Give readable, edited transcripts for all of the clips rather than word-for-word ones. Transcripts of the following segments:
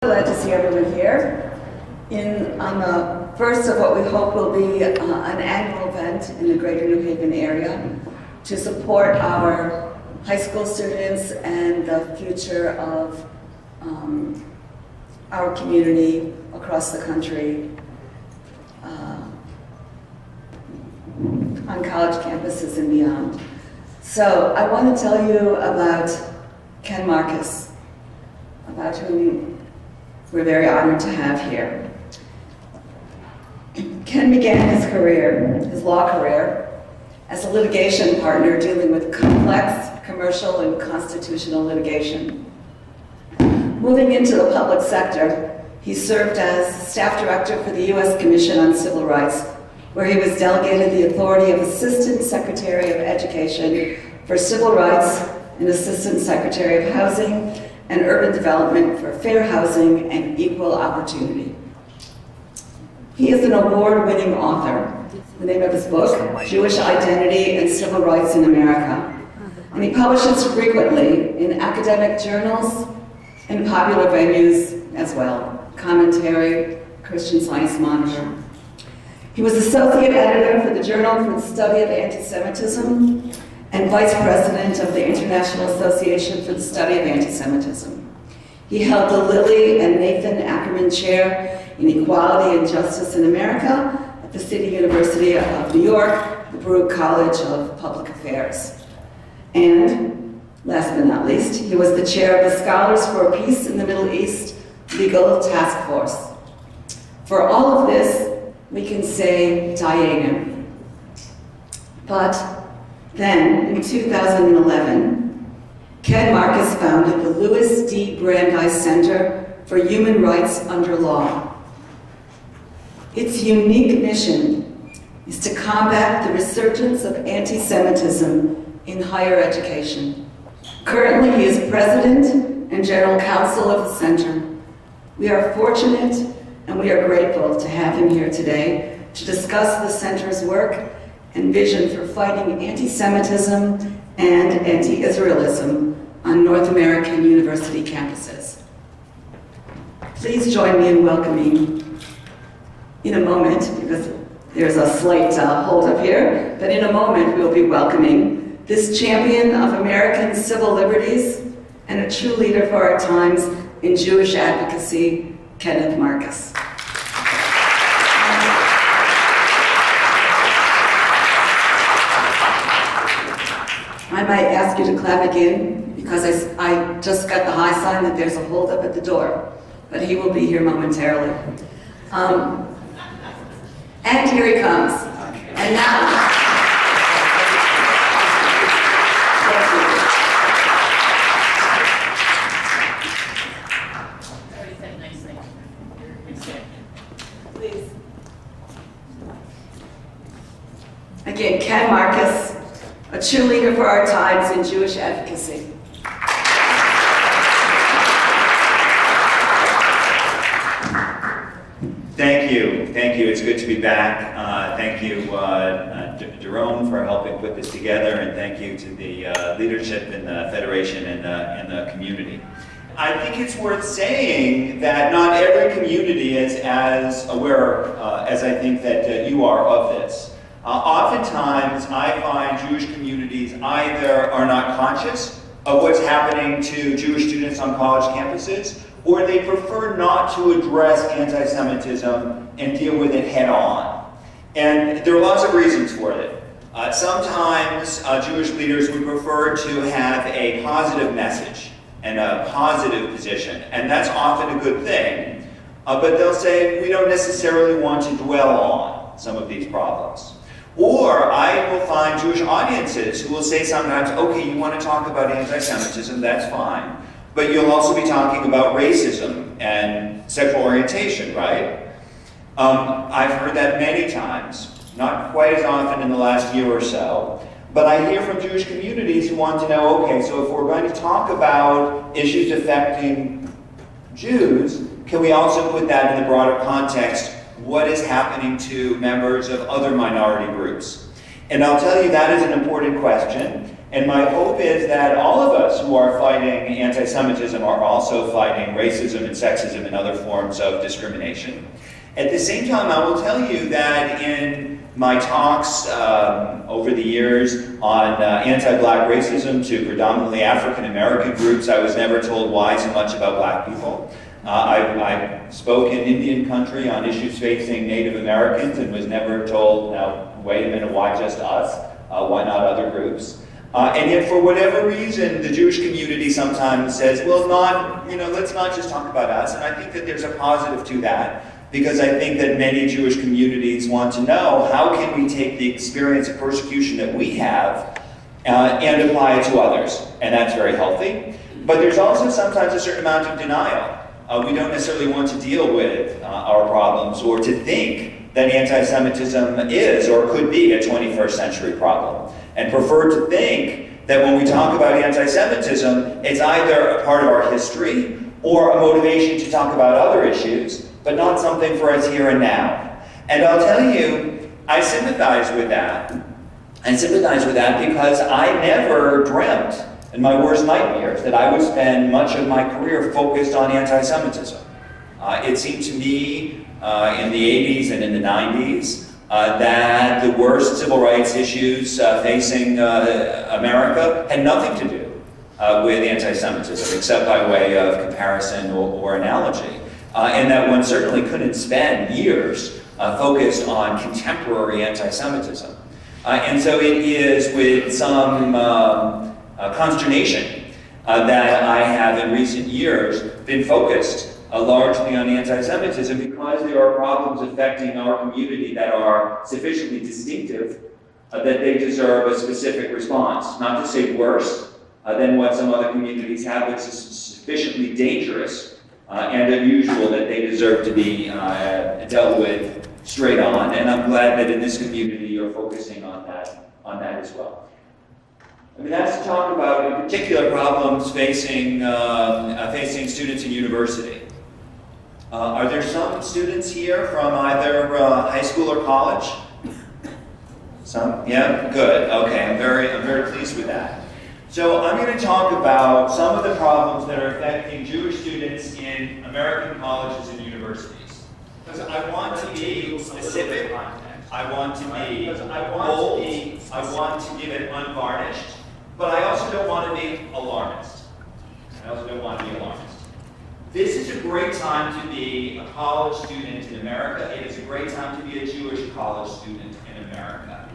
Glad to see everyone here on the first of what we hope will be an annual event in the greater New Haven area to support our high school students and the future of our community across the country on college campuses and beyond. So I want to tell you about Ken Marcus, about whom we're very honored to have here. Ken began his career, his law career, as a litigation partner dealing with complex commercial and constitutional litigation. Moving into the public sector, he served as staff director for the U.S. Commission on Civil Rights, where he was delegated the authority of Assistant Secretary of Education for Civil Rights and Assistant Secretary of Housing and Urban Development for Fair Housing and Equal Opportunity. He is an award-winning author. The name of his book, Jewish Identity and Civil Rights in America. And he publishes frequently in academic journals and popular venues as well. Commentary, Christian Science Monitor. He was associate editor for the Journal for the Study of Anti-Semitism and vice president of the International Association for the Study of Anti-Semitism. He held the Lilly and Nathan Ackerman Chair in Equality and Justice in America at the City University of New York, the Baruch College of Public Affairs. And, last but not least, he was the chair of the Scholars for Peace in the Middle East Legal Task Force. For all of this, we can say Dayenu. But then, in 2011, Ken Marcus founded the Louis D. Brandeis Center for Human Rights Under Law. Its unique mission is to combat the resurgence of anti-Semitism in higher education. Currently, he is president and general counsel of the center. We are fortunate and we are grateful to have him here today to discuss the center's work and vision for fighting anti-Semitism and anti-Israelism on North American university campuses. Please join me in welcoming, in a moment, because there's a slight hold up here, but in a moment we'll be welcoming this champion of American civil liberties and a true leader for our times in Jewish advocacy, Kenneth Marcus. I might ask you to clap again because I just got the high sign that there's a hold up at the door, but he will be here momentarily. And here he comes. And now, please. Again, Ken Marcus, a true leader for our times in Jewish advocacy. Thank you. It's good to be back. Thank you, Jerome, for helping put this together, and thank you to the leadership in the Federation and the community. I think it's worth saying that not every community is as aware as I think that you are of this. Oftentimes, I find Jewish communities either are not conscious of what's happening to Jewish students on college campuses, or they prefer not to address anti-Semitism and deal with it head on. And there are lots of reasons for it. Sometimes Jewish leaders would prefer to have a positive message and a positive position, and that's often a good thing. But they'll say, we don't necessarily want to dwell on some of these problems. Or I will find Jewish audiences who will say sometimes, okay, you want to talk about anti-Semitism, that's fine. But you'll also be talking about racism and sexual orientation, right? I've heard that many times, not quite as often in the last year or so. But I hear from Jewish communities who want to know, okay, so if we're going to talk about issues affecting Jews, can we also put that in the broader context? What is happening to members of other minority groups? And I'll tell you that is an important question. And my hope is that all of us who are fighting anti-Semitism are also fighting racism and sexism and other forms of discrimination. At the same time, I will tell you that in my talks over the years on anti-Black racism to predominantly African-American groups, I was never told why so much about Black people. I spoke in Indian country on issues facing Native Americans and was never told, now, wait a minute, why just us? Why not other groups? And yet, for whatever reason, the Jewish community sometimes says, well, let's not just talk about us. And I think that there's a positive to that, because I think that many Jewish communities want to know, how can we take the experience of persecution that we have and apply it to others? And that's very healthy. But there's also sometimes a certain amount of denial. We don't necessarily want to deal with our problems or to think that anti-Semitism is or could be a 21st century problem, and prefer to think that when we talk about anti-Semitism, it's either a part of our history or a motivation to talk about other issues, but not something for us here and now. And I'll tell you, I sympathize with that. I sympathize with that because I never dreamt in my worst nightmares that I would spend much of my career focused on anti-Semitism. It seemed to me in the 80s and in the 90s that the worst civil rights issues facing America had nothing to do with anti-Semitism, except by way of comparison or analogy. And that one certainly couldn't spend years focused on contemporary anti-Semitism. And so it is with some consternation that I have in recent years been focused largely on anti-Semitism, because there are problems affecting our community that are sufficiently distinctive that they deserve a specific response. Not to say worse than what some other communities have, but sufficiently dangerous and unusual that they deserve to be dealt with straight on. And I'm glad that in this community you're focusing on that as well. I mean, that's to talk about in particular problems facing students in university. Are there some students here from either high school or college? Some? Yeah? Good. Okay. I'm very pleased with that. So I'm going to talk about some of the problems that are affecting Jewish students in American colleges and universities. Because I want to be specific. I want to be bold. I want to give it unvarnished. But I also don't want to be alarmist. This is a great time to be a college student in America. It is a great time to be a Jewish college student in America.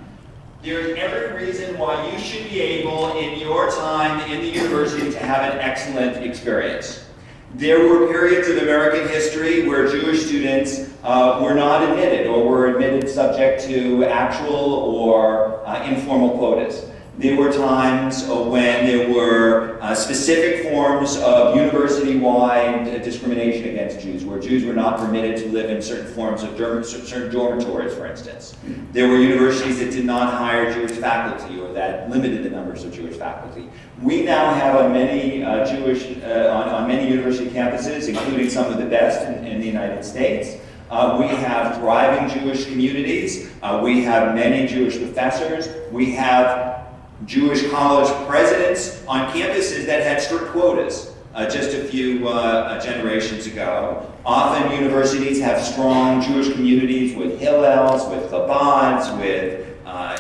There is every reason why you should be able, in your time in the university, to have an excellent experience. There were periods of American history where Jewish students were not admitted, or were admitted subject to actual or informal quotas. There were times when there were specific forms of university-wide discrimination against Jews, where Jews were not permitted to live in certain forms of certain dormitories, for instance. There were universities that did not hire Jewish faculty, or that limited the numbers of Jewish faculty. We now have on many on many university campuses, including some of the best in the United States, we have thriving Jewish communities. We have many Jewish professors. We have Jewish college presidents on campuses that had strict quotas just a few generations ago. Often universities have strong Jewish communities with Hillels, with Chabads, with,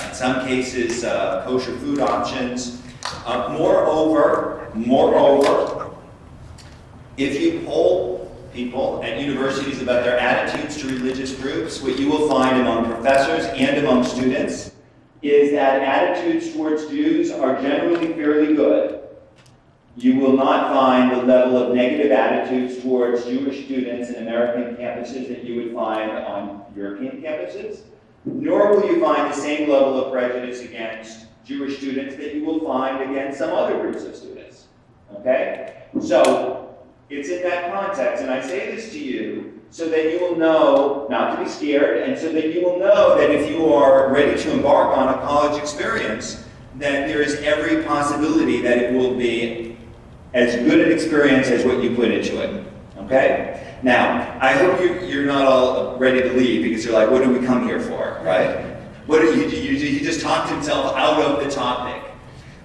in some cases, kosher food options. Moreover, if you poll people at universities about their attitudes to religious groups, what you will find among professors and among students is that attitudes towards Jews are generally fairly good. You will not find the level of negative attitudes towards Jewish students in American campuses that you would find on European campuses, nor will you find the same level of prejudice against Jewish students that you will find against some other groups of students. Okay? So, it's in that context, and I say this to you so that you will know not to be scared, and so that you will know that if you are ready to embark on a college experience, that there is every possibility that it will be as good an experience as what you put into it. Okay? Now, I hope you're not all ready to leave because you're like, what did we come here for, right? He just talked himself out of the topic.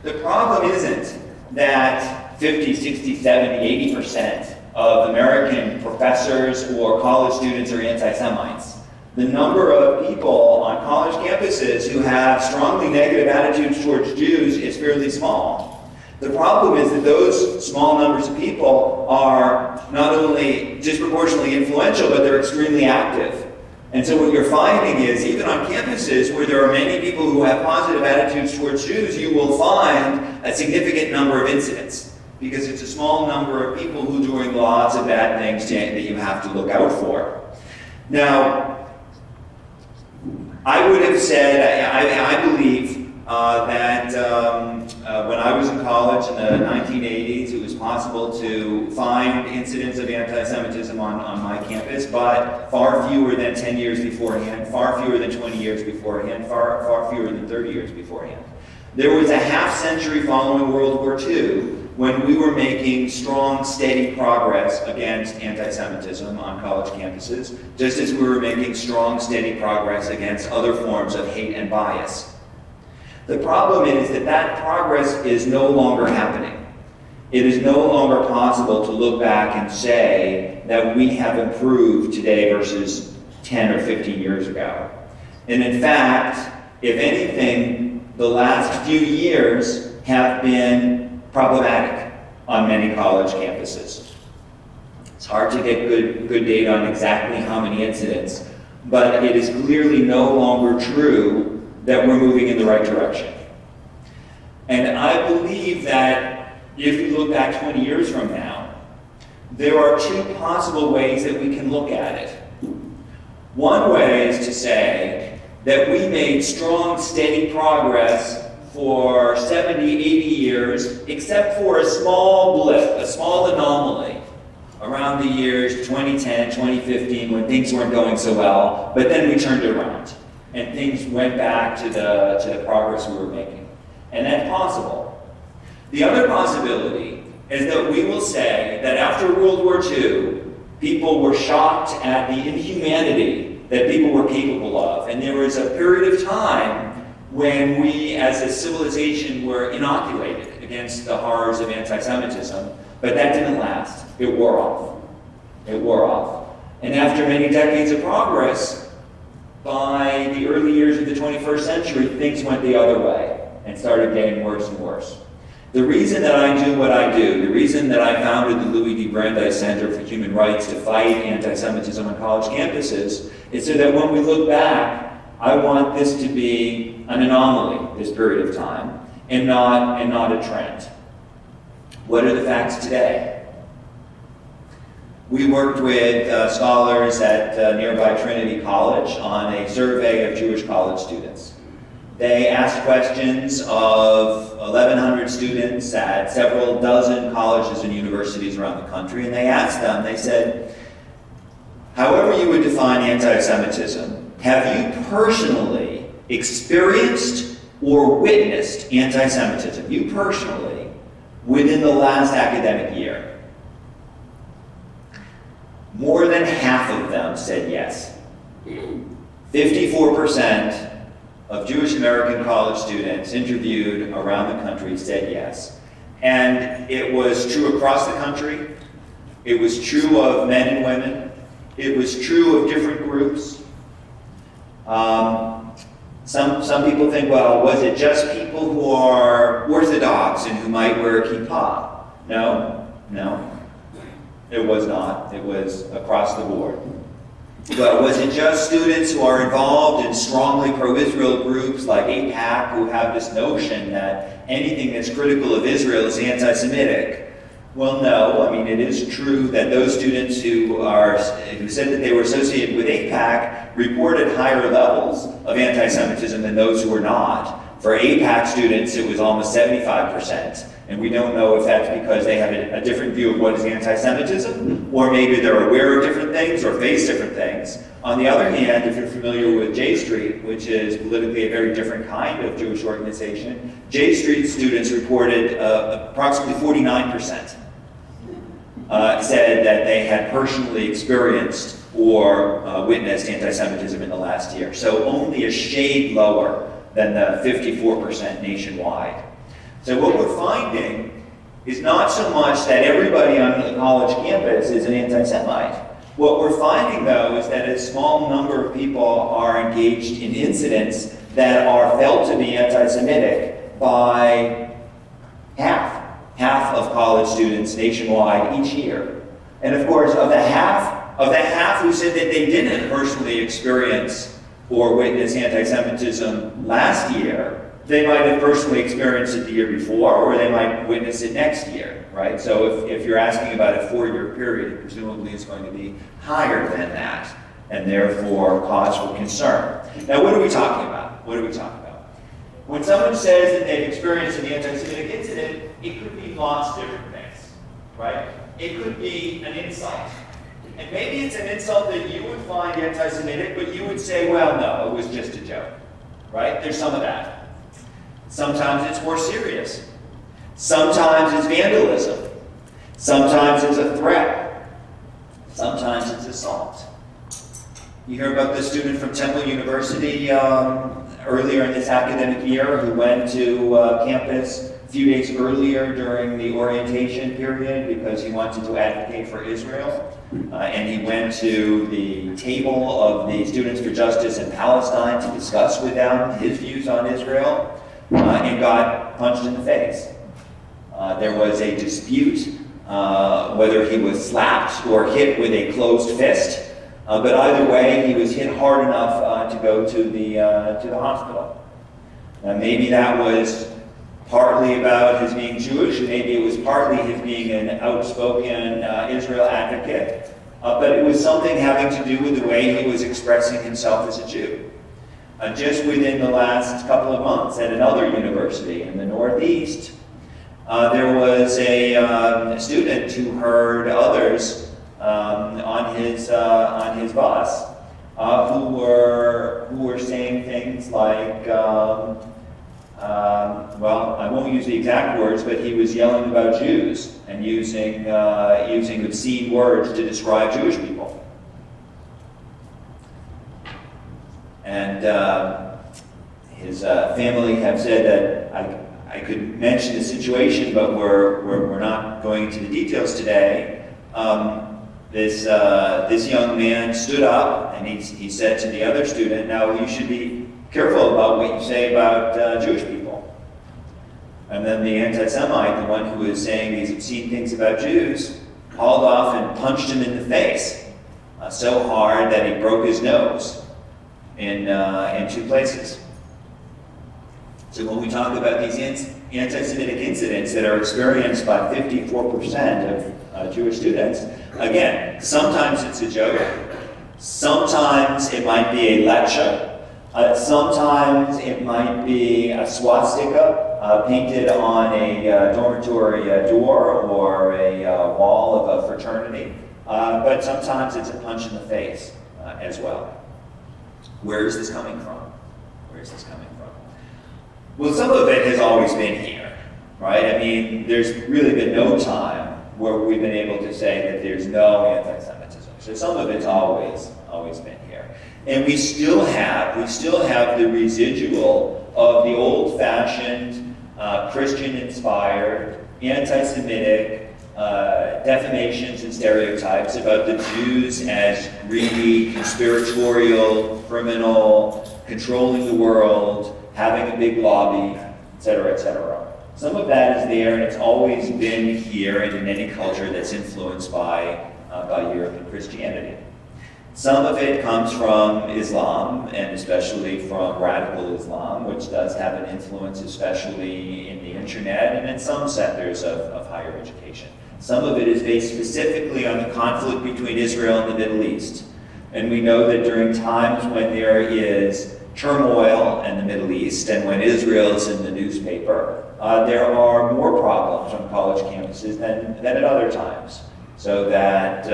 The problem isn't that 50, 60, 70, 80% of American professors or college students are anti-Semites. The number of people on college campuses who have strongly negative attitudes towards Jews is fairly small. The problem is that those small numbers of people are not only disproportionately influential, but they're extremely active. And so what you're finding is, even on campuses where there are many people who have positive attitudes towards Jews, you will find a significant number of incidents, because it's a small number of people who are doing lots of bad things that you have to look out for. Now, I would have said, I believe that when I was in college in the 1980s, it was possible to find incidents of anti-Semitism on my campus, but far fewer than 10 years beforehand, far fewer than 20 years beforehand, far fewer than 30 years beforehand. There was a half century following World War II when we were making strong, steady progress against anti-Semitism on college campuses, just as we were making strong, steady progress against other forms of hate and bias. The problem is that that progress is no longer happening. It is no longer possible to look back and say that we have improved today versus 10 or 15 years ago. And in fact, if anything, the last few years have been problematic on many college campuses. It's hard to get good data on exactly how many incidents, but it is clearly no longer true that we're moving in the right direction. And I believe that if we look back 20 years from now, there are two possible ways that we can look at it. One way is to say that we made strong, steady progress for 70, 80 years, except for a small blip, a small anomaly around the years 2010, 2015, when things weren't going so well, but then we turned it around and things went back to the progress we were making. And that's possible. The other possibility is that we will say that after World War II, people were shocked at the inhumanity that people were capable of, and there was a period of time when we as a civilization were inoculated against the horrors of anti-Semitism, but that didn't last. It wore off. It wore off. And after many decades of progress, by the early years of the 21st century, things went the other way and started getting worse and worse. The reason that I do what I do, the reason that I founded the Louis D. Brandeis Center for Human Rights to fight anti-Semitism on college campuses, is so that when we look back, I want this to be an anomaly, this period of time, and not a trend. What are the facts today? We worked with scholars at nearby Trinity College on a survey of Jewish college students. They asked questions of 1,100 students at several dozen colleges and universities around the country, and they asked them, they said, however you would define anti-Semitism, have you personally experienced or witnessed anti-Semitism, you personally, within the last academic year? More than half of them said yes. 54% of Jewish American college students interviewed around the country said yes. And it was true across the country. It was true of men and women. It was true of different groups. Some people think, well, was it just people who are Orthodox and who might wear a kippah? No. It was not. It was across the board. But was it just students who are involved in strongly pro-Israel groups like AIPAC who have this notion that anything that's critical of Israel is anti-Semitic? Well, no. I mean, it is true that those students who said that they were associated with AIPAC reported higher levels of anti-Semitism than those who were not. For AIPAC students, it was almost 75%. And we don't know if that's because they have a different view of what is anti-Semitism, or maybe they're aware of different things or face different things. On the other hand, if you're familiar with J Street, which is politically a very different kind of Jewish organization, J Street students reported approximately 49% said that they had personally experienced or witnessed anti-Semitism in the last year. So only a shade lower than the 54% nationwide. So what we're finding is not so much that everybody on the college campus is an anti-Semite. What we're finding, though, is that a small number of people are engaged in incidents that are felt to be anti-Semitic by half of college students nationwide each year. And of course, of the half who said that they didn't personally experience or witness anti-Semitism last year, they might have personally experienced it the year before, or they might witness it next year, right? So if you're asking about a 4-year period, presumably it's going to be higher than that, and therefore cause for concern. Now, what are we talking about? What are we talking about? When someone says that they've experienced an anti-Semitic incident, it could be lots of different things, right? It could be an insult. And maybe it's an insult that you would find anti-Semitic, but you would say, well, no, it was just a joke, right? There's some of that. Sometimes it's more serious. Sometimes it's vandalism. Sometimes it's a threat. Sometimes it's assault. You hear about the student from Temple University earlier in this academic year who went to campus a few days earlier during the orientation period because he wanted to advocate for Israel. And he went to the table of the Students for Justice in Palestine to discuss with them his views on Israel. And got punched in the face. There was a dispute whether he was slapped or hit with a closed fist, but either way, he was hit hard enough to go to the hospital. Maybe that was partly about his being Jewish, maybe it was partly his being an outspoken Israel advocate, but it was something having to do with the way he was expressing himself as a Jew. Just within the last couple of months at another university in the Northeast, there was a student who heard others on his bus who were saying things like, well, I won't use the exact words, but he was yelling about Jews and using obscene words to describe Jewish people. And his family have said that I could mention the situation, but we're not going into the details today. This young man stood up and he said to the other student, "Now you should be careful about what you say about Jewish people." And then the anti-Semite, the one who was saying these obscene things about Jews, hauled off and punched him in the face so hard that he broke his nose in 2 places. So when we talk about these anti-Semitic incidents that are experienced by 54% of Jewish students, again, sometimes it's a joke, sometimes it might be a lecture, sometimes it might be a swastika painted on a dormitory door or a wall of a fraternity, but sometimes it's a punch in the face as well. Where is this coming from? Where is this coming from? Well, some of it has always been here, right? I mean, there's really been no time where we've been able to say that there's no anti-Semitism. So some of it's always been here. And we still have the residual of the old-fashioned, Christian-inspired, anti-Semitic defamations and stereotypes about the Jews as greedy, conspiratorial, criminal, controlling the world, having a big lobby, etc., etc. Some of that is there, and it's always been here and in any culture that's influenced by European Christianity. Some of it comes from Islam, and especially from radical Islam, which does have an influence, especially in the internet and in some sectors of higher education. Some of it is based specifically on the conflict between Israel and the Middle East. And we know that during times when there is turmoil in the Middle East and when Israel is in the newspaper, there are more problems on college campuses than at other times. So that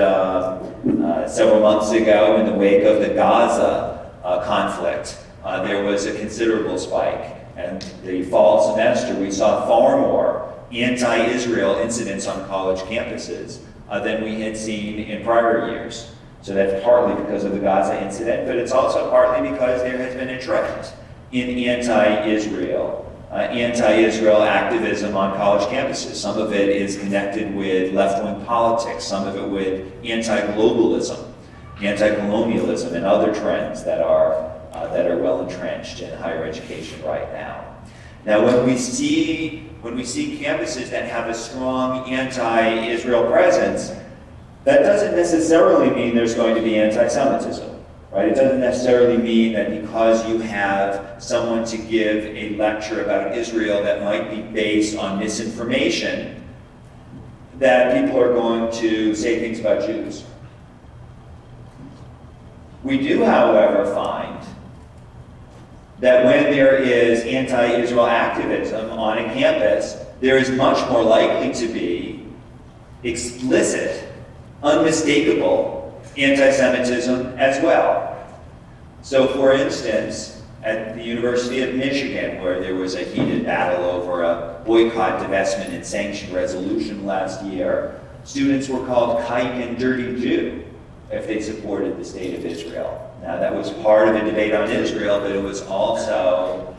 several months ago, in the wake of the Gaza conflict, there was a considerable spike. And the fall semester, we saw far more anti-Israel incidents on college campuses than we had seen in prior years. So that's partly because of the Gaza incident, but it's also partly because there has been a trend in anti-Israel activism on college campuses. Some of it is connected with left-wing politics, some of it with anti-globalism, anti-colonialism, and other trends that are well entrenched in higher education right now. Now, when we see campuses that have a strong anti-Israel presence, that doesn't necessarily mean there's going to be anti-Semitism, right? It doesn't necessarily mean that because you have someone to give a lecture about Israel that might be based on misinformation, that people are going to say things about Jews. We do, however, find that when there is anti-Israel activism on a campus, there is much more likely to be explicit, unmistakable anti-Semitism as well. So, for instance, at the University of Michigan, where there was a heated battle over a boycott, divestment, and sanction resolution last year, students were called kike and dirty Jew if they supported the state of Israel. Now, that was part of a debate on Israel, but it was also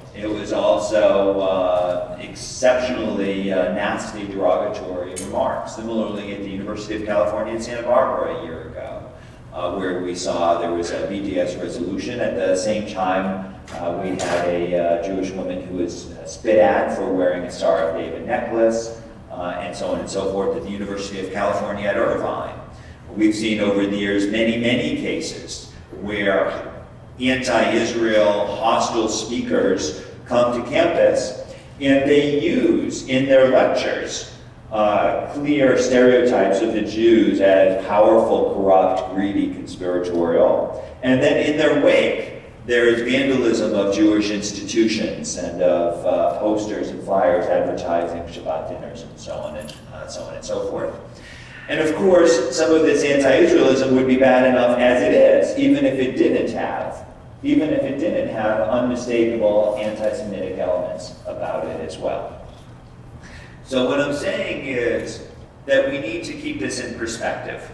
exceptionally nasty, derogatory remarks. Similarly, at the University of California in Santa Barbara a year ago, where we saw there was a BDS resolution. At the same time, we had a Jewish woman who was spit at for wearing a Star of David necklace, and so on and so forth at the University of California at Irvine. We've seen over the years many, many cases where anti-Israel hostile speakers come to campus and they use in their lectures clear stereotypes of the Jews as powerful, corrupt, greedy, conspiratorial. And then in their wake, there is vandalism of Jewish institutions and of posters and flyers advertising Shabbat dinners and so on and so forth. And of course, some of this anti-Israelism would be bad enough as it is, even if it didn't have unmistakable anti-Semitic elements about it as well. So what I'm saying is that we need to keep this in perspective.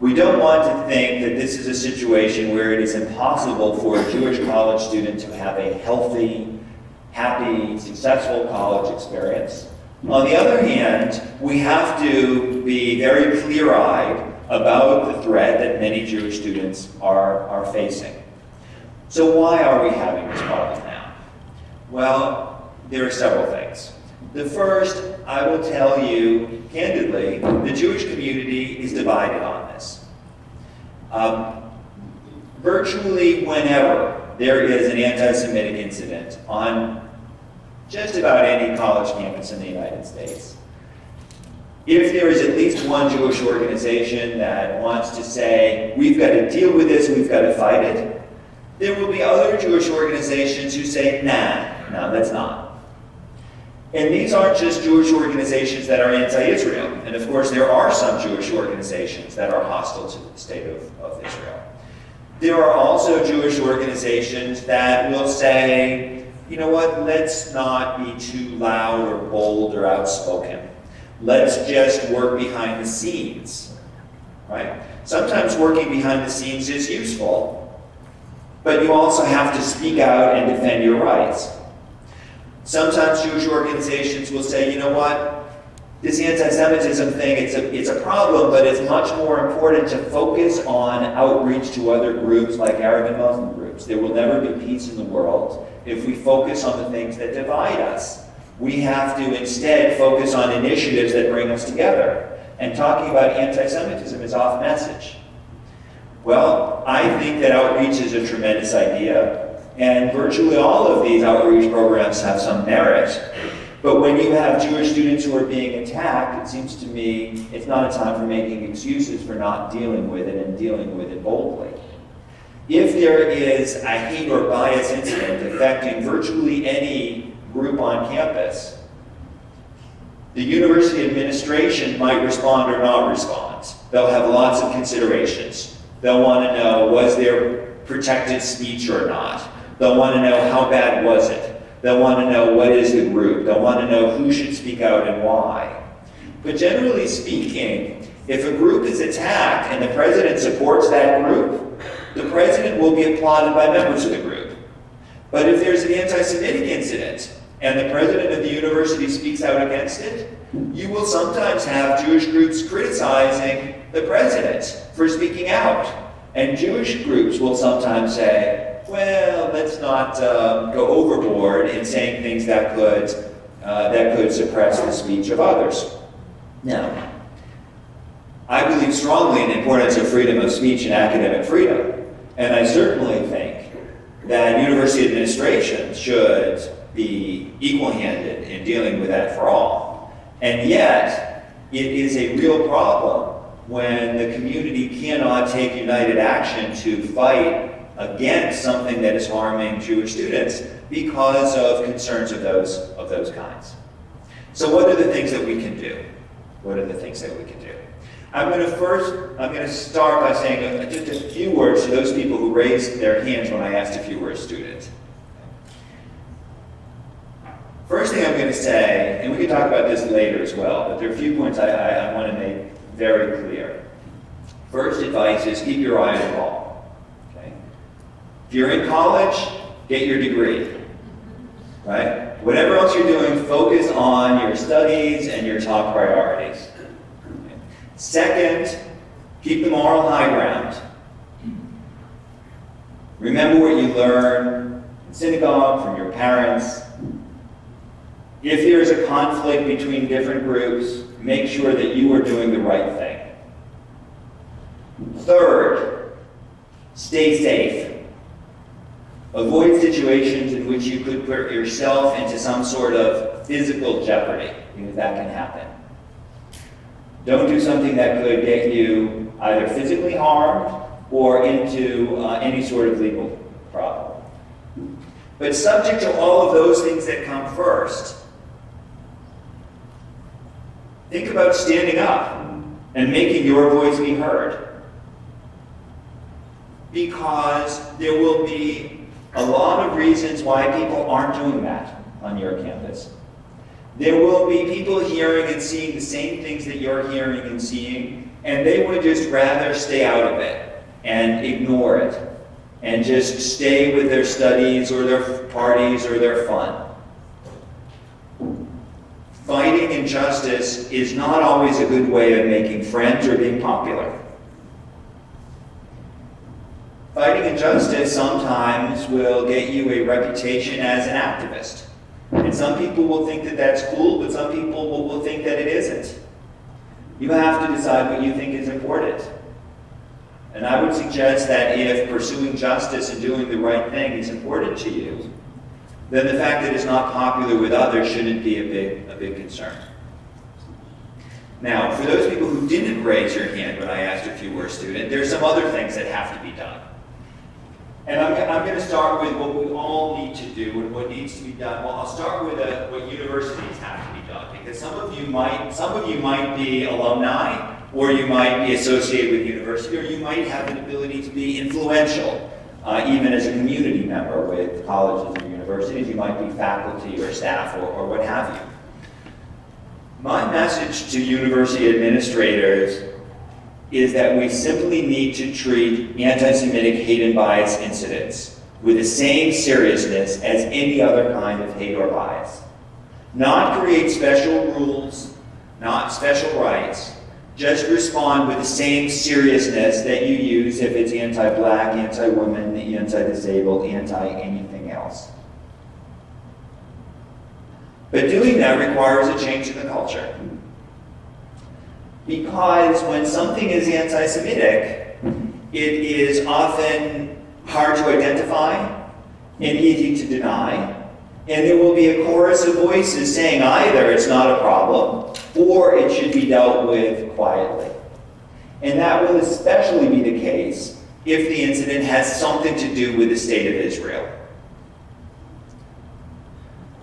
We don't want to think that this is a situation where it is impossible for a Jewish college student to have a healthy, happy, successful college experience. On the other hand, we have to be very clear-eyed about the threat that many Jewish students are facing. So why are we having this problem now? Well, there are several things. The first, I will tell you candidly, the Jewish community is divided on this. Virtually whenever there is an anti-Semitic incident on just about any college campus in the United States, if there is at least one Jewish organization that wants to say, we've got to deal with this, we've got to fight it, there will be other Jewish organizations who say, no, that's not. And these aren't just Jewish organizations that are anti-Israel. And of course, there are some Jewish organizations that are hostile to the state of Israel. There are also Jewish organizations that will say, you know what, let's not be too loud or bold or outspoken. Let's just work behind the scenes, right? Sometimes working behind the scenes is useful, but you also have to speak out and defend your rights. Sometimes Jewish organizations will say, you know what, this anti-Semitism thing, it's a problem, but it's much more important to focus on outreach to other groups like Arab and Muslim groups. There will never be peace in the world if we focus on the things that divide us. We have to instead focus on initiatives that bring us together. And talking about anti-Semitism is off message. Well, I think that outreach is a tremendous idea, and virtually all of these outreach programs have some merit. But when you have Jewish students who are being attacked, it seems to me it's not a time for making excuses for not dealing with it and dealing with it boldly. If there is a hate or bias incident affecting virtually any group on campus, the university administration might respond or not respond. They'll have lots of considerations. They'll want to know, was there protected speech or not? They'll want to know, how bad was it? They'll want to know, what is the group? They'll want to know who should speak out and why. But generally speaking, If a group is attacked and the president supports that group, the president will be applauded by members of the group. But if there's an anti-Semitic incident and the president of the university speaks out against it, you will sometimes have Jewish groups criticizing the president for speaking out. And Jewish groups will sometimes say, well, let's not go overboard in saying things that could suppress the speech of others. Now, I believe strongly in the importance of freedom of speech and academic freedom. And I certainly think that university administrations should be equal-handed in dealing with that for all. And yet, it is a real problem when the community cannot take united action to fight against something that is harming Jewish students because of concerns of those kinds. So what are the things that we can do? What are the things that we can do? I'm going to start by saying just a few words to those people who raised their hands when I asked if you were a student. First thing I'm going to say, and we can talk about this later as well, but there are a few points I want to make very clear. First advice is keep your eye on the ball. Okay? If you're in college, get your degree. Right? Whatever else you're doing, focus on your studies and your top priorities. Okay? Second, keep the moral high ground. Remember what you learn in synagogue, from your parents. If there's a conflict between different groups, make sure that you are doing the right thing. Third, stay safe. Avoid situations in which you could put yourself into some sort of physical jeopardy, because that can happen. Don't do something that could get you either physically harmed or into any sort of legal problem. But subject to all of those things that come first, think about standing up and making your voice be heard. Because there will be a lot of reasons why people aren't doing that on your campus. There will be people hearing and seeing the same things that you're hearing and seeing, and they would just rather stay out of it and ignore it and just stay with their studies or their parties or their fun. Fighting injustice is not always a good way of making friends or being popular. Fighting injustice sometimes will get you a reputation as an activist. And some people will think that that's cool, but some people will think that it isn't. You have to decide what you think is important. And I would suggest that if pursuing justice and doing the right thing is important to you, then the fact that it's not popular with others shouldn't be a big concern. Now, for those people who didn't raise your hand when I asked if you were a student, there's some other things that have to be done. And I'm going to start with what we all need to do and what needs to be done. Well, I'll start with what universities have to be done, because some of you might be alumni, or you might be associated with university, or you might have an ability to be influential, even as a community member with colleges or universities. You might be faculty or staff or what have you. My message to university administrators is that we simply need to treat anti-Semitic hate and bias incidents with the same seriousness as any other kind of hate or bias. Not create special rules, not special rights, just respond with the same seriousness that you use if it's anti-black, anti-woman, anti-disabled, anti-anything else. But doing that requires a change in the culture. Because when something is anti-Semitic, it is often hard to identify and easy to deny. And there will be a chorus of voices saying either it's not a problem or it should be dealt with quietly. And that will especially be the case if the incident has something to do with the state of Israel.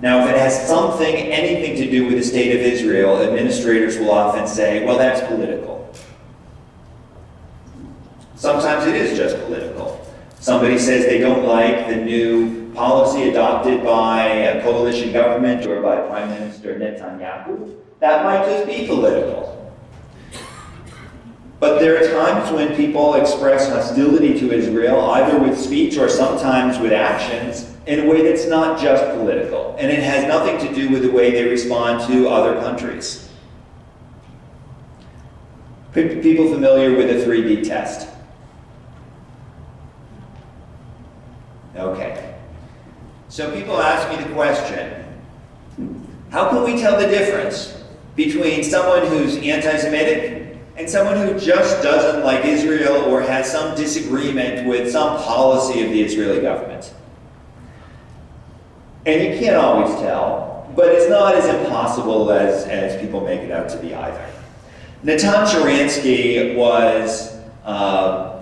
Now, if it has anything to do with the state of Israel, administrators will often say, well, that's political. Sometimes it is just political. Somebody says they don't like the new policy adopted by a coalition government or by Prime Minister Netanyahu. That might just be political. But there are times when people express hostility to Israel, either with speech or sometimes with actions, in a way that's not just political. And it has nothing to do with the way they respond to other countries. People familiar with the 3D test? Okay. So people ask me the question, how can we tell the difference between someone who's anti-Semitic and someone who just doesn't like Israel or has some disagreement with some policy of the Israeli government? And you can't always tell, but it's not as impossible as people make it out to be either. Natan Sharansky was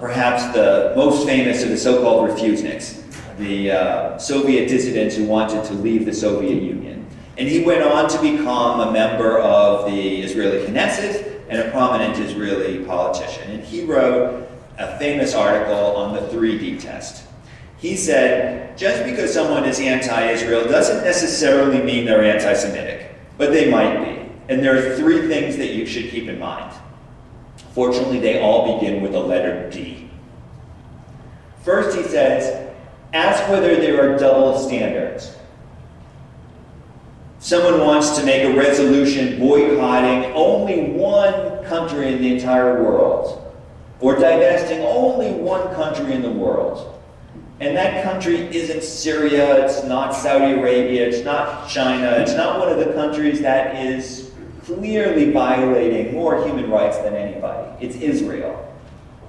perhaps the most famous of the so-called refuseniks, the Soviet dissidents who wanted to leave the Soviet Union. And he went on to become a member of the Israeli Knesset and a prominent Israeli politician. And he wrote a famous article on the 3D test. He said, just because someone is anti-Israel doesn't necessarily mean they're anti-Semitic, but they might be. And there are 3 things that you should keep in mind. Fortunately, they all begin with the letter D. First, he says, ask whether there are double standards. Someone wants to make a resolution boycotting only one country in the entire world, or divesting only one country in the world. And that country isn't Syria, it's not Saudi Arabia, it's not China, it's not one of the countries that is clearly violating more human rights than anybody. It's Israel.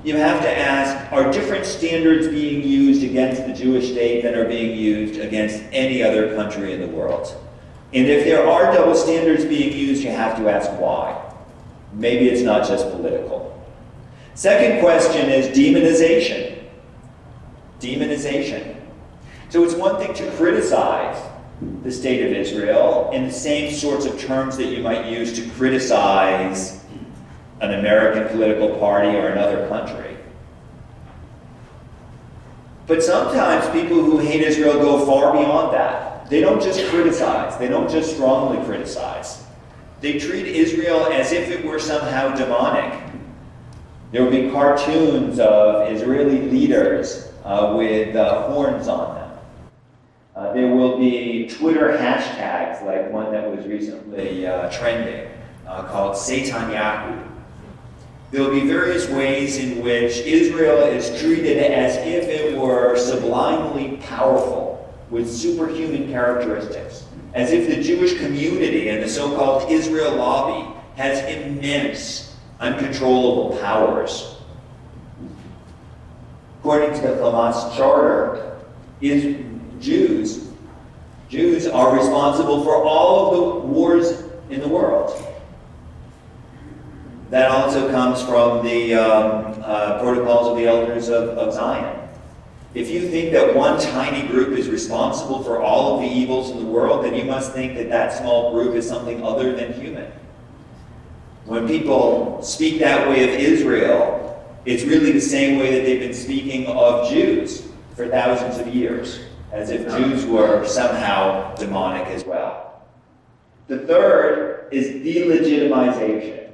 You have to ask, are different standards being used against the Jewish state than are being used against any other country in the world? And if there are double standards being used, you have to ask why. Maybe it's not just political. Second question is demonization. Demonization. So it's one thing to criticize the state of Israel in the same sorts of terms that you might use to criticize an American political party or another country. But sometimes people who hate Israel go far beyond that. They don't just criticize. They don't just strongly criticize. They treat Israel as if it were somehow demonic. There will be cartoons of Israeli leaders with horns on them. There will be Twitter hashtags, like one that was recently trending, called Satanyahu. There will be various ways in which Israel is treated as if it were sublimely powerful, with superhuman characteristics, as if the Jewish community and the so-called Israel lobby has immense, uncontrollable powers. According to the Hamas charter, Jews are responsible for all of the wars in the world. That also comes from the protocols of the elders of Zion. If you think that one tiny group is responsible for all of the evils in the world, then you must think that that small group is something other than human. When people speak that way of Israel, it's really the same way that they've been speaking of Jews for thousands of years, as if Jews were somehow demonic as well. The third is delegitimization.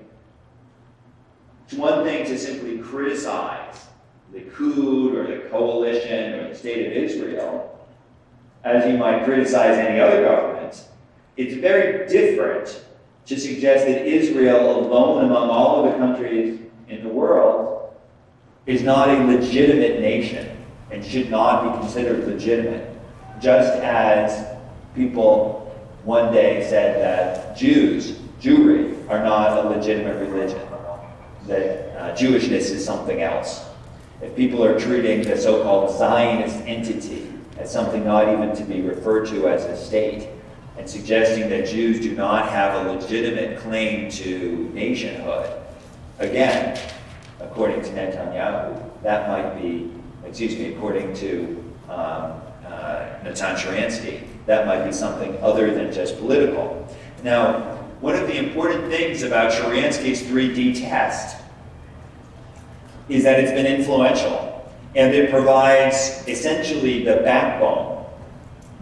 It's one thing to simply criticize the Likud or the coalition or the state of Israel, as you might criticize any other government. It's very different to suggest that Israel alone among all of the countries in the world is not a legitimate nation and should not be considered legitimate, just as people one day said that Jewry, are not a legitimate religion, that Jewishness is something else. If people are treating the so-called Zionist entity as something not even to be referred to as a state, and suggesting that Jews do not have a legitimate claim to nationhood, again, according to Netanyahu, that might be, according to Natan Sharansky, that might be something other than just political. Now, one of the important things about Sharansky's 3D test is that it's been influential, and it provides essentially the backbone,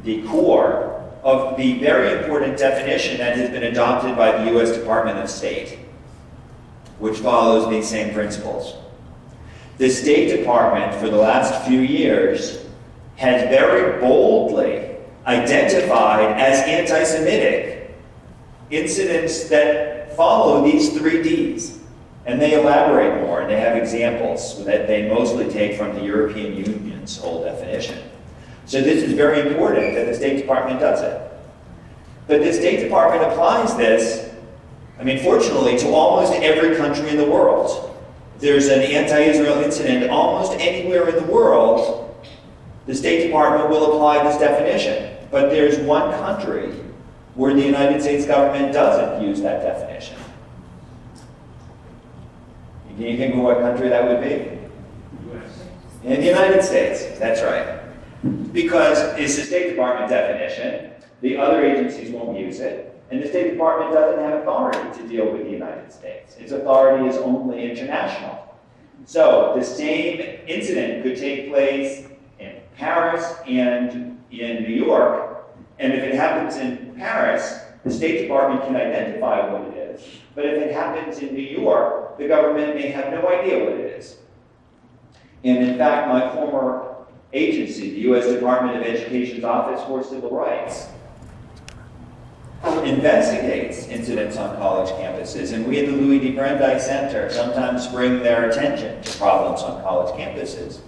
the core of the very important definition that has been adopted by the U.S. Department of State. which follows these same principles. The State Department, for the last few years, has very boldly identified as anti-Semitic incidents that follow these 3 Ds. And they elaborate more, and they have examples that they mostly take from the European Union's whole definition. So this is very important that the State Department does it. But the State Department applies this, I mean, fortunately, to almost every country in the world. If there's an anti-Israel incident almost anywhere in the world, the State Department will apply this definition. But there's one country where the United States government doesn't use that definition. Can you think of what country that would be? In the United States, that's right. Because it's the State Department definition, the other agencies won't use it, and the State Department doesn't have authority to deal with the United States. Its authority is only international. So the same incident could take place in Paris and in New York, and if it happens in Paris, the State Department can identify what it is. But if it happens in New York, the government may have no idea what it is. And in fact, my former agency, the U.S. Department of Education's Office for Civil Rights, investigates incidents on college campuses, and we at the Louis D. Brandeis Center sometimes bring their attention to problems on college campuses.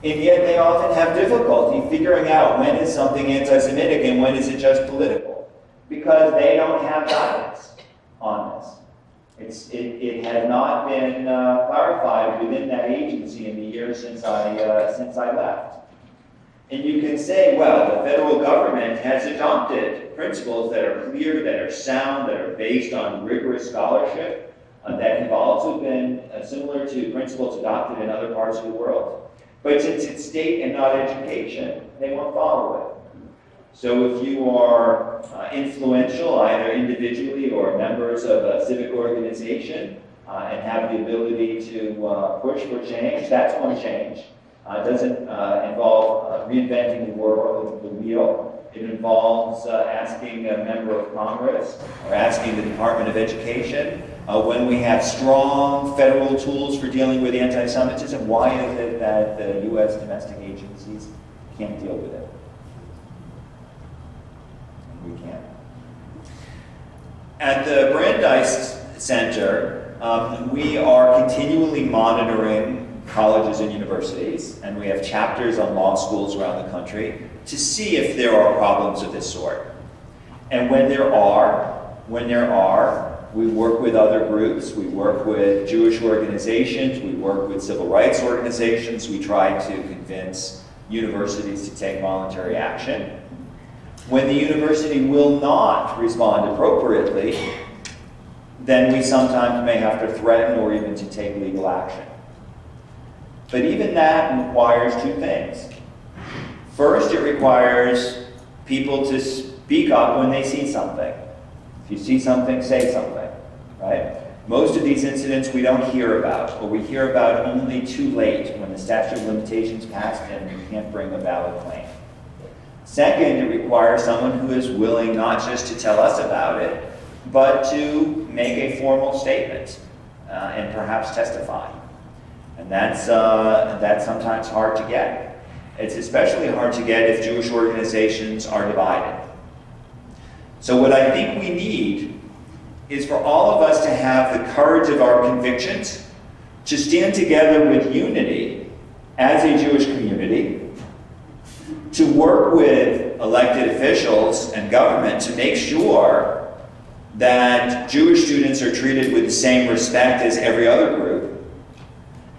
And yet they often have difficulty figuring out when is something anti-Semitic and when is it just political, because they don't have guidance on this. It has not been clarified within that agency in the years since I left. And you can say, well, the federal government has adopted principles that are clear, that are sound, that are based on rigorous scholarship, that have also been similar to principles adopted in other parts of the world. But since it's state and not education, they won't follow it. So if you are influential, either individually or members of a civic organization, and have the ability to push for change, that's one change. It doesn't involve reinventing the wheel. It involves asking a member of Congress or asking the Department of Education, when we have strong federal tools for dealing with anti-Semitism, why is it that the U.S. domestic agencies can't deal with it? We can. At the Brandeis Center, we are continually monitoring colleges and universities, and we have chapters on law schools around the country to see if there are problems of this sort. And when there are, we work with other groups, we work with Jewish organizations, we work with civil rights organizations, we try to convince universities to take voluntary action. When the university will not respond appropriately, then we sometimes may have to threaten or even to take legal action. But even that requires 2 things. First, it requires people to speak up when they see something. If you see something, say something, right? Most of these incidents we don't hear about, or we hear about only too late when the statute of limitations passed and we can't bring a valid claim. Second, it requires someone who is willing not just to tell us about it, but to make a formal statement and perhaps testify. And that's sometimes hard to get. It's especially hard to get if Jewish organizations are divided. So what I think we need is for all of us to have the courage of our convictions, to stand together with unity as a Jewish community, to work with elected officials and government to make sure that Jewish students are treated with the same respect as every other group,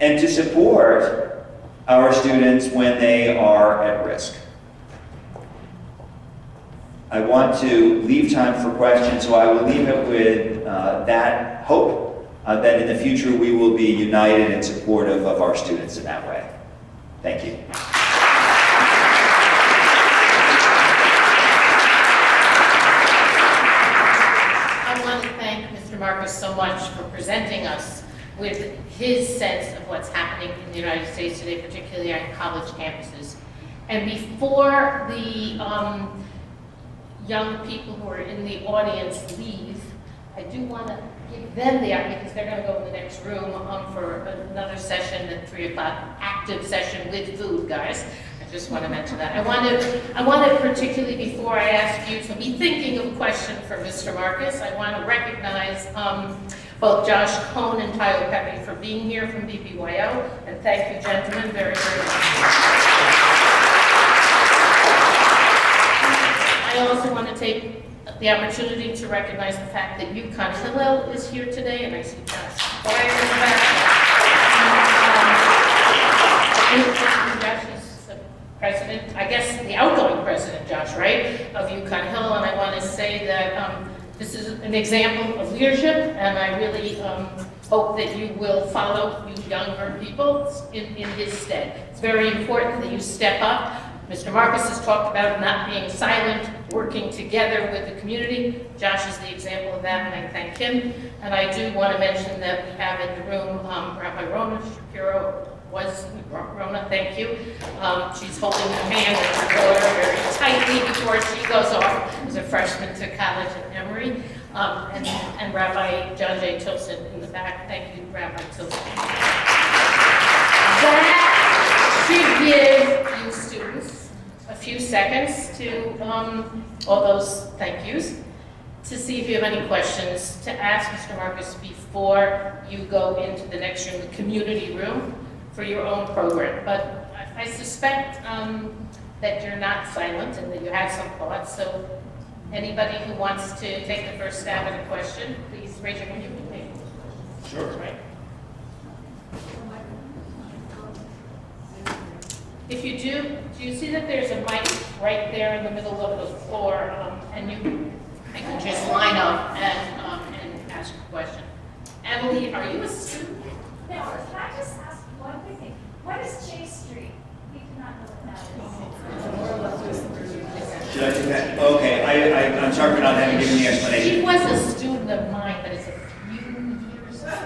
and to support our students when they are at risk. I want to leave time for questions, so I will leave it with that hope that in the future we will be united and supportive of our students in that way. Thank you. Marcus so much for presenting us with his sense of what's happening in the United States today, particularly on college campuses. And before the young people who are in the audience leave, I do want to give them the opportunity, because they're going to go in the next room for another session at 3 o'clock, active session with food, guys. I just want to mention that. I want to particularly, before I ask you to be thinking of a question for Mr. Marcus, I want to recognize both Josh Cohn and Tyler Pepe for being here from BBYO, and thank you, gentlemen, very, very much. I also want to take the opportunity to recognize the fact that Yukon Hillel is here today, and I see Josh Boyer in the back. Josh is the president, I guess the outgoing president, Josh, right, of Yukon Hillel, and I want to say that this is an example of leadership, and I really hope that you will follow, you younger people, in his stead. It's very important that you step up. Mr. Marcus has talked about not being silent, working together with the community. Josh is the example of that, and I thank him. And I do want to mention that we have in the room Rabbi Rona Shapiro. Rona, thank you. She's holding the hand of her daughter very tightly before she goes off as a freshman to college at Emory. And Rabbi John J. Tilson in the back. Thank you, Rabbi Tilson. That should give you students a few seconds to all those thank yous, to see if you have any questions to ask Mr. Marcus before you go into the next room, the community room, for your own program. But I suspect that you're not silent and that you have some thoughts. So anybody who wants to take the first stab at a question, please raise your hand. Sure. Right. If you do you see that there's a mic right there in the middle of the floor, and you can just line up and ask a question. Emily, are you a student? No, can I just ask one quick thing? What is J Street? We do not know what that is. Should I do that? Okay, I'm sorry for not having given the explanation. She was a student of mine, but it's a few years ago.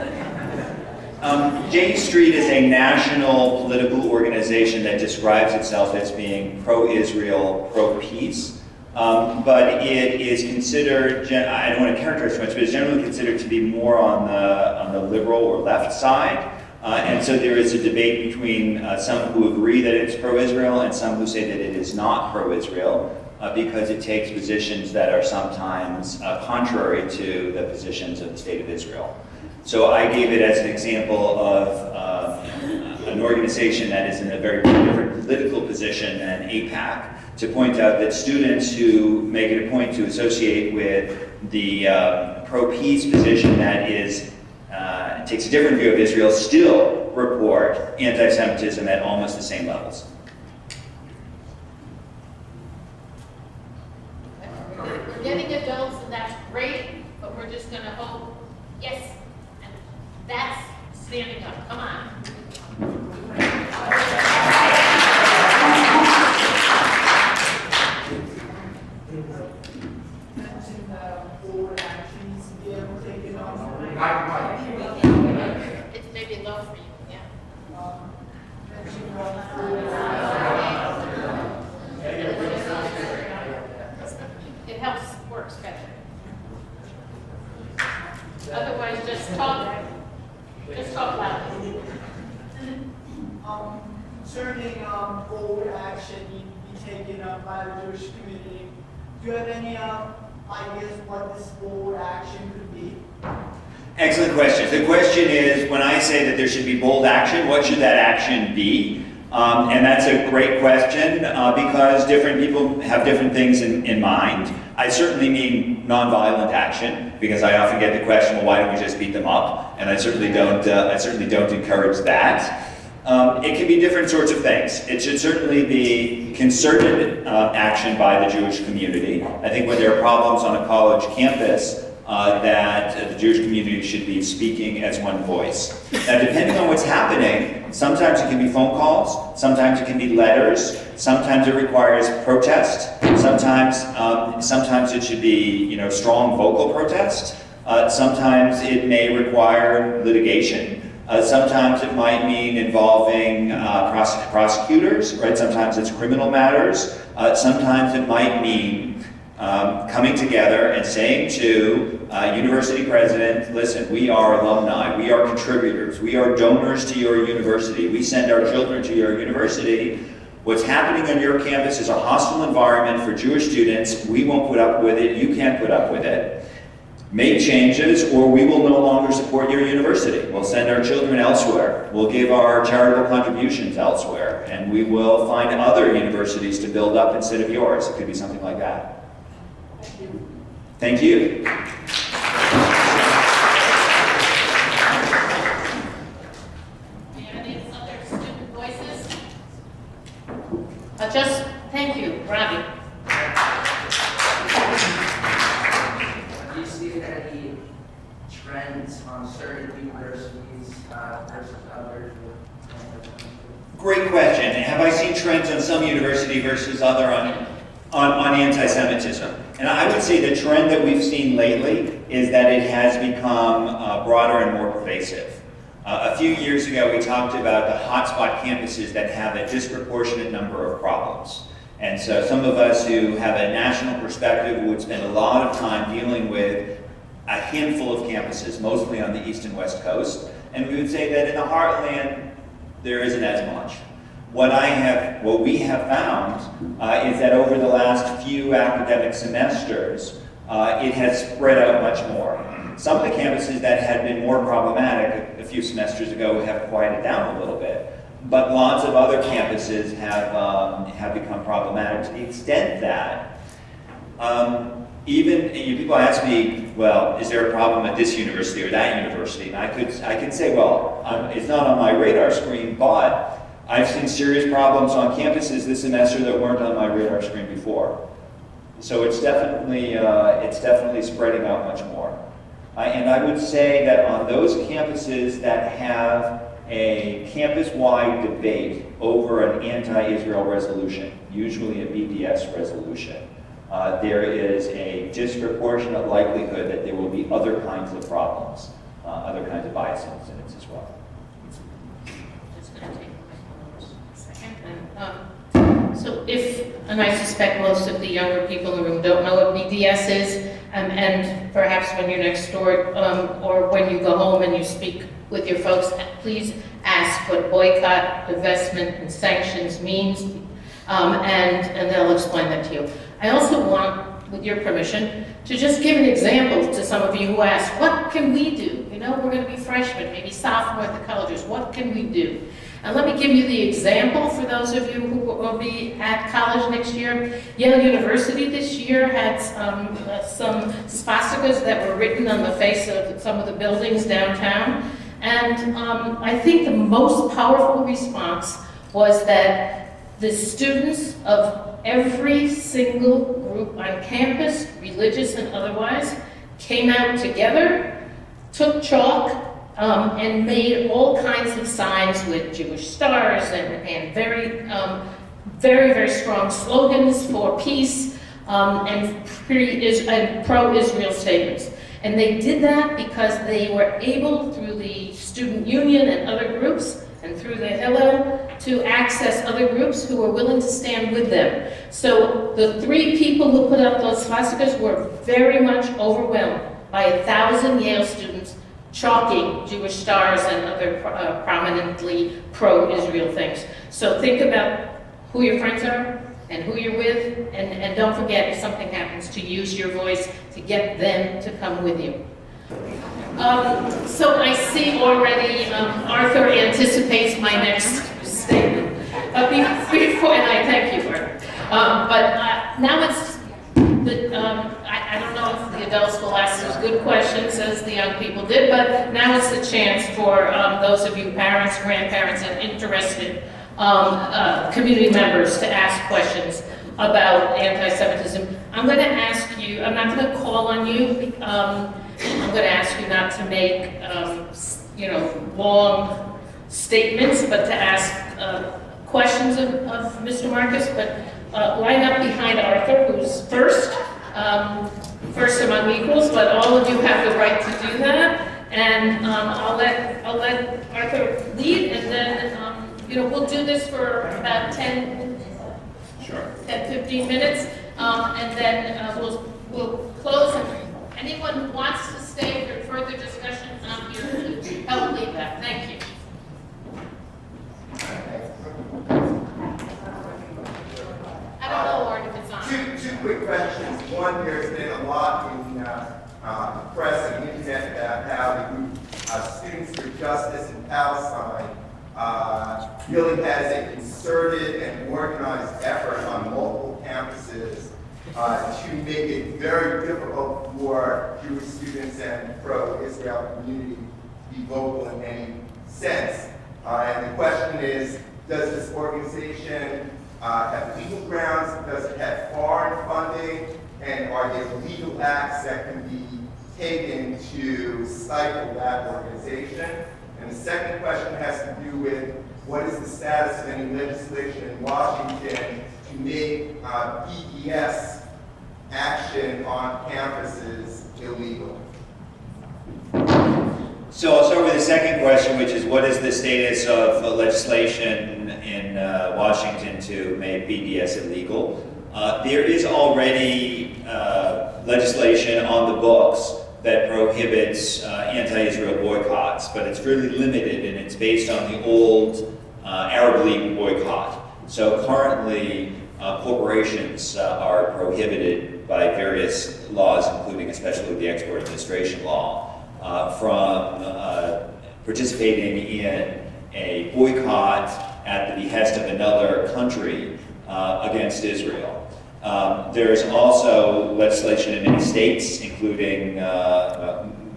J Street is a national political organization that describes itself as being pro-Israel, pro-peace. But it is considered, I don't want to characterize too much, but it's generally considered to be more on the liberal or left side. And so there is a debate between some who agree that it's pro-Israel and some who say that it is not pro-Israel because it takes positions that are sometimes contrary to the positions of the State of Israel. So I gave it as an example of an organization that is in a very different political position than AIPAC, to point out that students who make it a point to associate with the pro-peace position that is takes a different view of Israel still report anti-Semitism at almost the same levels. We're getting adults, and that's great, but we're just going to hope, yes, and that's standing up. Come on. It's maybe low for you, yeah. It helps, works better. Otherwise, just talk loudly. Concerning bold action be taken up by the Jewish community, do you have any ideas what this bold action could be? Excellent question. The question is, when I say that there should be bold action, what should that action be? And that's a great question because different people have different things in mind. I certainly mean nonviolent action because I often get the question, well, why don't we just beat them up? And I certainly don't encourage that. It can be different sorts of things. It should certainly be concerted action by the Jewish community. I think when there are problems on a college campus, that the Jewish community should be speaking as one voice. Now, depending on what's happening, sometimes it can be phone calls, sometimes it can be letters, sometimes it requires protest, sometimes it should be, strong vocal protest, sometimes it may require litigation. Sometimes it might mean involving prosecutors, right? Sometimes it's criminal matters. Sometimes it might mean coming together and saying to university president, listen, we are alumni, we are contributors, we are donors to your university, we send our children to your university. What's happening on your campus is a hostile environment for Jewish students. We won't put up with it, you can't put up with it. Make changes or we will no longer support your university. We'll send our children elsewhere. We'll give our charitable contributions elsewhere. And we will find other universities to build up instead of yours. It could be something like that. Thank you. Any other student voices? Thank you, Robbie. Do you see any trends on certain universities versus others? Great question. Have I seen trends on some university versus other on anti-Semitism? And I would say the trend that we've seen lately is that it has become broader and more pervasive. A few years ago, we talked about the hotspot campuses that have a disproportionate number of problems. And so some of us who have a national perspective would spend a lot of time dealing with a handful of campuses, mostly on the east and west coast. And we would say that in the heartland, there isn't as much. What we have found is that over the last few academic semesters, it has spread out much more. Some of the campuses that had been more problematic a few semesters ago have quieted down a little bit. But lots of other campuses have become problematic to the extent that people ask me, well, is there a problem at this university or that university? And I could say, well, it's not on my radar screen, but I've seen serious problems on campuses this semester that weren't on my radar screen before. So it's definitely spreading out much more. And I would say that on those campuses that have a campus-wide debate over an anti-Israel resolution, usually a BDS resolution, there is a disproportionate likelihood that there will be other kinds of problems, other kinds of bias incidents as well. Just going to take a second. And I suspect most of the younger people in the room don't know what BDS is, and perhaps when you're next door or when you go home and you speak with your folks, please ask what boycott, divestment, and sanctions means, and they'll explain that to you. I also want, with your permission, to just give an example to some of you who ask, what can we do? You know, we're going to be freshmen, maybe sophomore at the colleges. What can we do? And let me give you the example for those of you who will be at college next year. Yale University this year had some swastikas that were written on the face of some of the buildings downtown. And I think the most powerful response was that the students of every single group on campus, religious and otherwise, came out together, took chalk, and made all kinds of signs with Jewish stars and very, very strong slogans for peace and pro-Israel statements. And they did that because they were able, through the student union and other groups, and through the Hillel, to access other groups who were willing to stand with them. So the 3 people who put up those swastikas were very much overwhelmed by 1,000 Yale students chalking Jewish stars and other prominently pro-Israel things. So think about who your friends are and who you're with, and don't forget, if something happens, to use your voice to get them to come with you. So I see already Arthur anticipates my next statement. Before, and I thank you, Arthur. But now it's, I don't know if the adults will ask as good questions as the young people did, but now it's the chance for those of you parents, grandparents, and interested community members to ask questions about anti-Semitism. I'm going to ask you, I'm not going to call on you, I'm going to ask you not to make, long statements, but to ask questions of Mr. Marcus, but line up behind Arthur, who's first among equals, but all of you have the right to do that, and I'll let Arthur lead, and then we'll do this for about 10, 15 minutes, And then we'll close. Anyone who wants to stay for further discussion, I'm here to help lead that. Thank you. I don't know, Art, if it's on. Two quick questions. One, there's been a lot in press and internet about how the group Students for Justice in Palestine really has a concerted and organized effort on multiple campuses to make it very difficult for Jewish students and pro-Israel community to be vocal in any sense. And the question is, does this organization have legal grounds? Does it have foreign funding? And are there legal acts that can be taken to stifle that organization? And the second question has to do with what is the status of any legislation in Washington to make BDS action on campuses illegal? So I'll start with the second question, which is what is the status of legislation in Washington to make BDS illegal? There is already legislation on the books that prohibits anti-Israel boycotts, but it's really limited and it's based on the old Arab League boycott. So currently, corporations are prohibited by various laws, including especially the Export Administration Law, from participating in a boycott at the behest of another country against Israel. There's also legislation in many states, including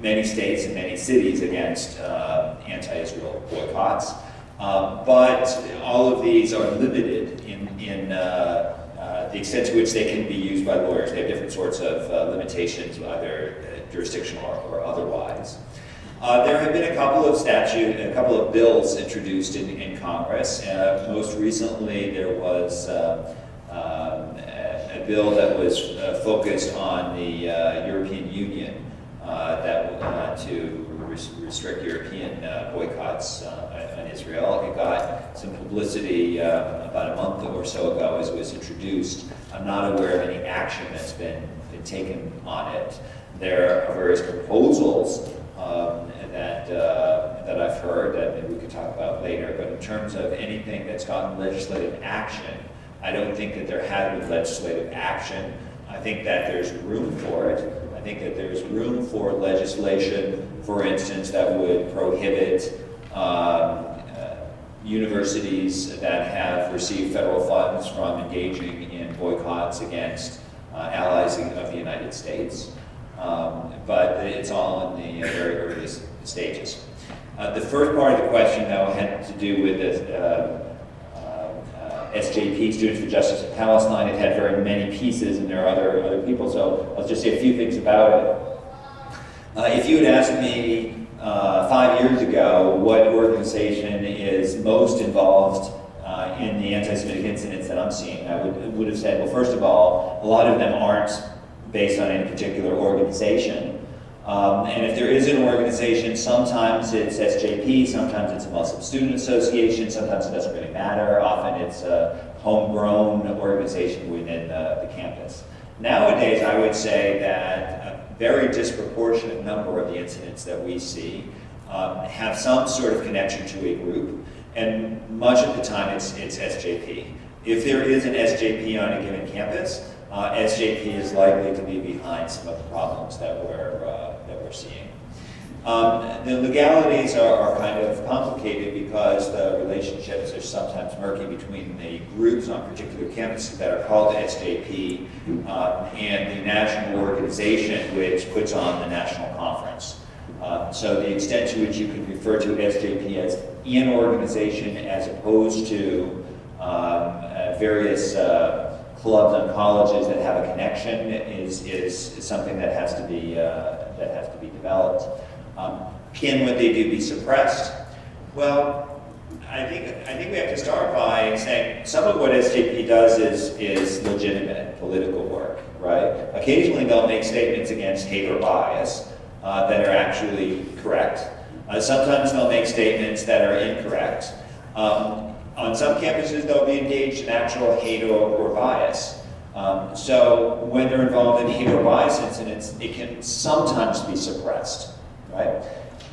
many states and many cities, against anti-Israel boycotts. But all of these are limited in the extent to which they can be used by lawyers. They have different sorts of limitations, either jurisdictional or otherwise. There have been a couple of bills introduced in Congress. Most recently, there was a bill that was focused on the European Union to restrict European boycotts on Israel. It got some publicity about a month or so ago as it was introduced. I'm not aware of any action that's been taken on it. There are various proposals that I've heard that maybe we could talk about later, but in terms of anything that's gotten legislative action, I don't think that there has been legislative action. I think that there's room for it. I think that there's room for legislation, for instance, that would prohibit universities that have received federal funds from engaging in boycotts against allies of the United States. But it's all in the very early stages. The first part of the question, though, had to do with the SJP, Students for Justice in Palestine. It had very many pieces, and there are other people, so I'll just say a few things about it. If you had asked me 5 years ago what organization is most involved in the anti-Semitic incidents that I'm seeing, I would have said, well, first of all, a lot of them aren't based on any particular organization. And if there is an organization, sometimes it's SJP, sometimes it's a Muslim Student Association, sometimes it doesn't really matter. Often it's a homegrown organization within the campus. Nowadays, I would say that a very disproportionate number of the incidents that we see have some sort of connection to a group, and much of the time it's SJP. If there is an SJP on a given campus, SJP is likely to be behind some of the problems that we're seeing. The legalities are kind of complicated because the relationships are sometimes murky between the groups on particular campuses that are called SJP and the national organization which puts on the national conference. So the extent to which you can refer to SJP as an organization as opposed to various clubs and colleges that have a connection is something that has to be developed. Can what they do be suppressed? Well, I think we have to start by saying some of what SJP does is legitimate political work, right? Occasionally they'll make statements against hate or bias that are actually correct. Sometimes they'll make statements that are incorrect. On some campuses, they'll be engaged in actual hate or bias. So when they're involved in hate or bias incidents, it can sometimes be suppressed, right?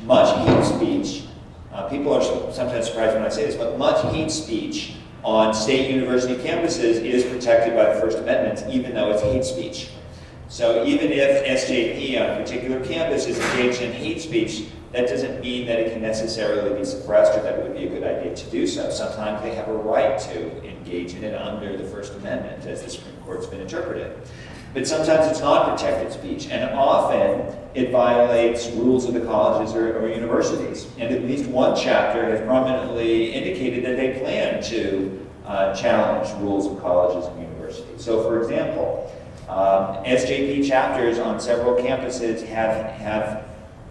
Much hate speech, people are sometimes surprised when I say this, but much hate speech on state university campuses is protected by the First Amendment, even though it's hate speech. So even if SJP on a particular campus is engaged in hate speech, that doesn't mean that it can necessarily be suppressed or that it would be a good idea to do so. Sometimes they have a right to engage in it under the First Amendment, as the Supreme Court's been interpreted. But sometimes it's not protected speech, and often it violates rules of the colleges or universities. And at least one chapter has prominently indicated that they plan to challenge rules of colleges and universities. So for example, SJP chapters on several campuses have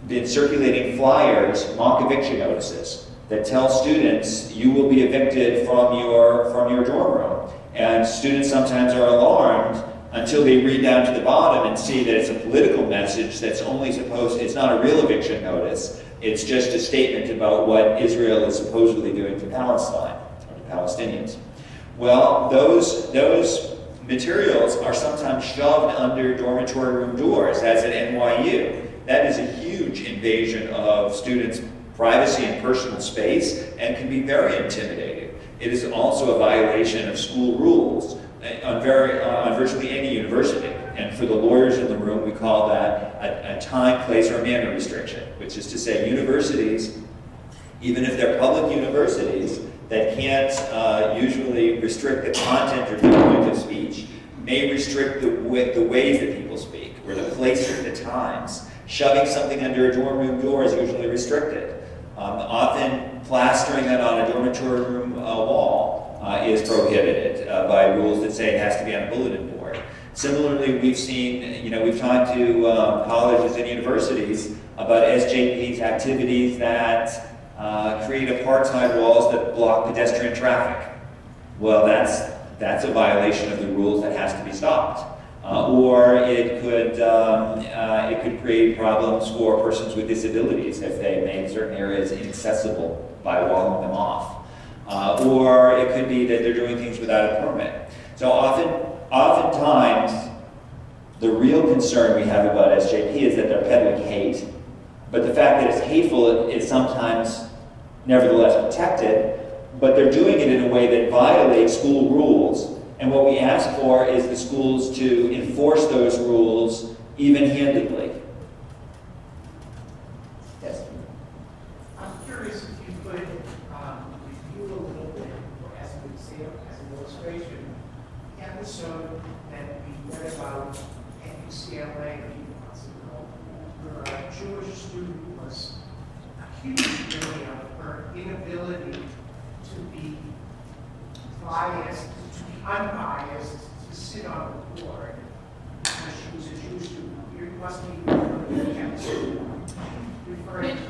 been circulating flyers, mock eviction notices, that tell students you will be evicted from your dorm room. And students sometimes are alarmed until they read down to the bottom and see that it's a political message that's only it's not a real eviction notice, it's just a statement about what Israel is supposedly doing to Palestine, or to Palestinians. Well, those materials are sometimes shoved under dormitory room doors, as at NYU. That is a huge invasion of students' privacy and personal space and can be very intimidating. It is also a violation of school rules on virtually any university. And for the lawyers in the room, we call that a time, place, or manner restriction, which is to say universities, even if they're public universities, that can't usually restrict the content or viewpoint of speech, may restrict the ways that people speak, or the place or the times. Shoving something under a dorm room door is usually restricted. Often plastering it on a dormitory room wall is prohibited by rules that say it has to be on a bulletin board. Similarly, we've talked to colleges and universities about SJP's activities that create apartheid walls that block pedestrian traffic. Well, that's a violation of the rules that has to be stopped. Or it could create problems for persons with disabilities if they make certain areas inaccessible by walling them off. Or it could be that they're doing things without a permit. So oftentimes, the real concern we have about SJP is that they're peddling hate, but the fact that it's hateful is sometimes nevertheless protected, but they're doing it in a way that violates school rules. And what we ask for is the schools to enforce those rules even-handedly. Yes? I'm curious if you could review a little bit, as an example, as an illustration, the episode that we read about at UCLA a few months ago, where a Jewish student was accused really of her inability to be biased, unbiased, to sit on the board because she was a Jewish student. You must be referring to.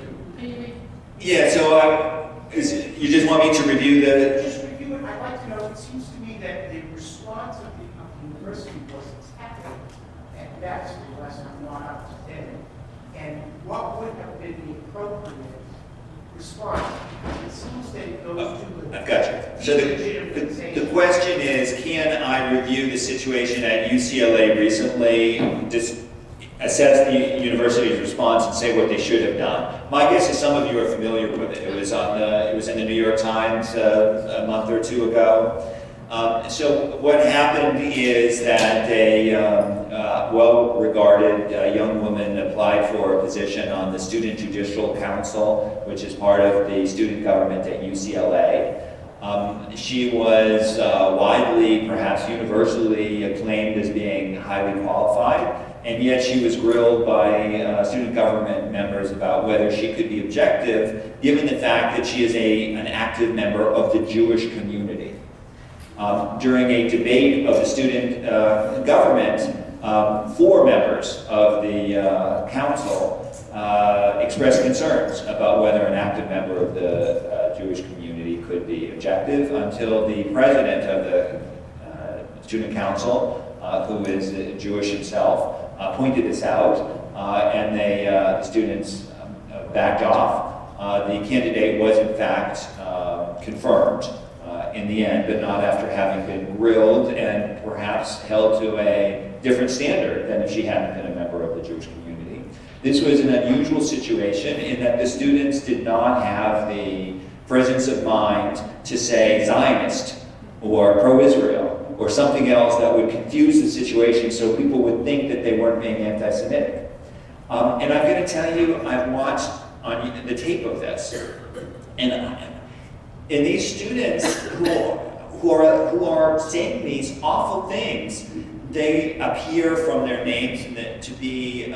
Yeah, so you just want me to review the... Just review it. I'd like to know, it seems to me that the response of the university was tepid at best, unless I'm not up to date. And what would have been the appropriate response? It seems that those two... I've got you. So the question is, can I review the situation at UCLA recently, just assess the university's response and say what they should have done? My guess is some of you are familiar with it. It was in the New York Times a month or two ago. So what happened is that a well-regarded young woman applied for a position on the Student Judicial Council, which is part of the student government at UCLA. She was widely, perhaps universally acclaimed as being highly qualified, and yet she was grilled by student government members about whether she could be objective, given the fact that she is an active member of the Jewish community. During a debate of the student government, 4 members of the council expressed concerns about whether an active member of the Jewish community could be objective, until the president of the student council, who is Jewish himself, pointed this out, and the students backed off. The candidate was in fact confirmed, in the end, but not after having been grilled and perhaps held to a different standard than if she hadn't been a member of the Jewish community. This was an unusual situation in that the students did not have the presence of mind to say Zionist or pro-Israel or something else that would confuse the situation so people would think that they weren't being anti-Semitic. And I'm going to tell you, I've watched on the tape of this, and these students who are saying these awful things, they appear from their names to be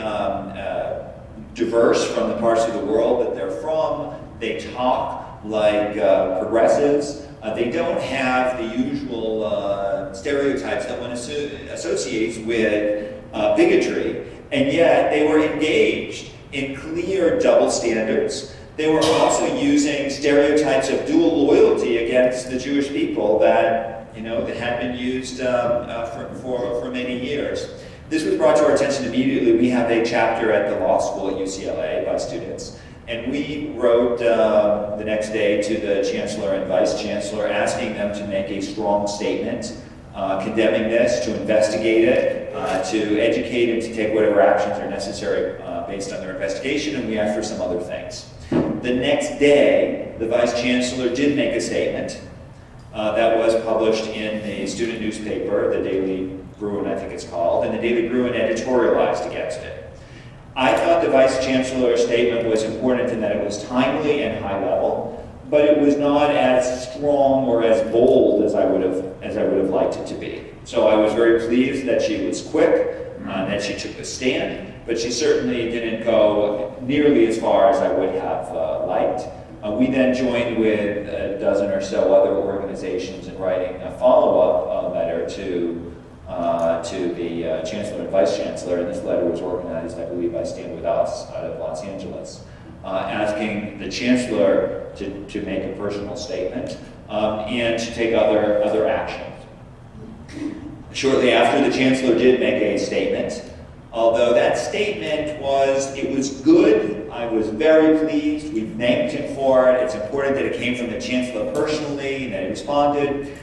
diverse from the parts of the world that they're from. They talk like progressives. They don't have the usual stereotypes that one associates with bigotry, and yet they were engaged in clear double standards. They were also using stereotypes of dual loyalty against the Jewish people that had been used for many years. This was brought to our attention immediately. We have a chapter at the law school at UCLA by students, and we wrote the next day to the chancellor and vice chancellor asking them to make a strong statement condemning this, to investigate it, to educate and to take whatever actions are necessary based on their investigation, and we asked for some other things. The next day, the vice chancellor did make a statement that was published in the student newspaper, the Daily Bruin, I think it's called, and the Daily Bruin editorialized against it. I thought the vice chancellor's statement was important in that it was timely and high level, but it was not as strong or as bold as I would have liked it to be. So I was very pleased that she was quick, that she took the stand, but she certainly didn't go nearly as far as I would have liked. We then joined with a dozen or so other organizations in writing a follow-up letter to the chancellor and vice chancellor, and this letter was organized, I believe, by Stand With Us out of Los Angeles, asking the chancellor to make a personal statement and to take other actions. Shortly after, the chancellor did make a statement. Although that statement was good, I was very pleased. We thanked him for it. It's important that it came from the chancellor personally and that he responded.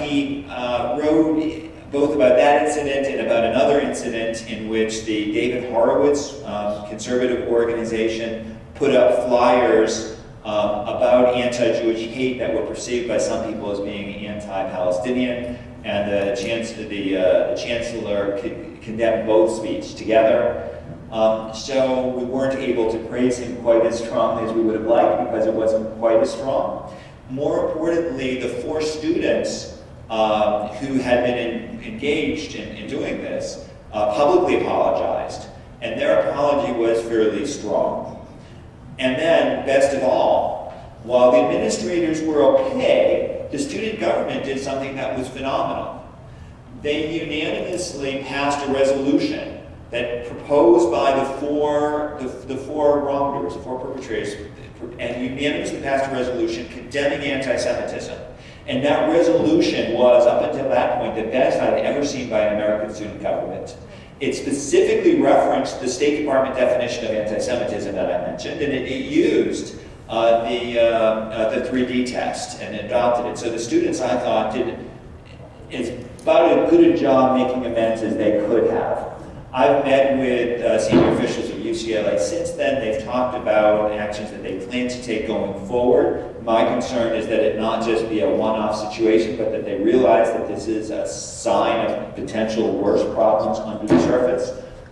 He wrote both about that incident and about another incident in which the David Horowitz conservative organization put up flyers about anti-Jewish hate that were perceived by some people as being anti-Palestinian, and the chancellor condemned both speech together. So we weren't able to praise him quite as strongly as we would have liked because it wasn't quite as strong. More importantly, the 4 students who had been engaged in doing this publicly apologized, and their apology was fairly strong. And then, best of all, while the administrators were okay, the student government did something that was phenomenal. They unanimously passed a resolution that proposed by the four wrongdoers, the 4 perpetrators, and unanimously passed a resolution condemning anti-Semitism. And that resolution was, up until that point, the best I'd ever seen by an American student government. It specifically referenced the State Department definition of anti-Semitism that I mentioned, and it used the 3D test and adopted it. So the students, I thought, did about as good a job making amends as they could have. I've met with senior officials at UCLA since then. They've talked about actions that they plan to take going forward. My concern is that it not just be a one-off situation, but that they realize that this is a sign of potential worse problems under the surface,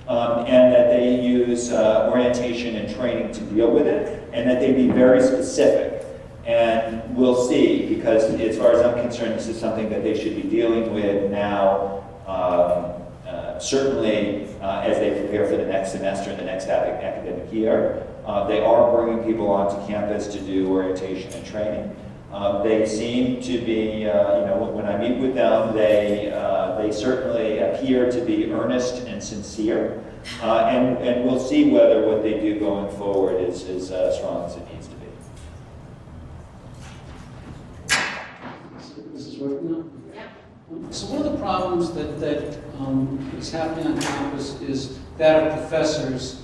and that they use orientation and training to deal with it, and that they be very specific. And we'll see, because as far as I'm concerned, this is something that they should be dealing with now, certainly as they prepare for the next semester and the next academic year. They are bringing people onto campus to do orientation and training. They seem to be, when I meet with them, they certainly appear to be earnest and sincere. And we'll see whether what they do going forward is as strong as it needs to be. This is working now? So one of the problems that is happening on campus is that of professors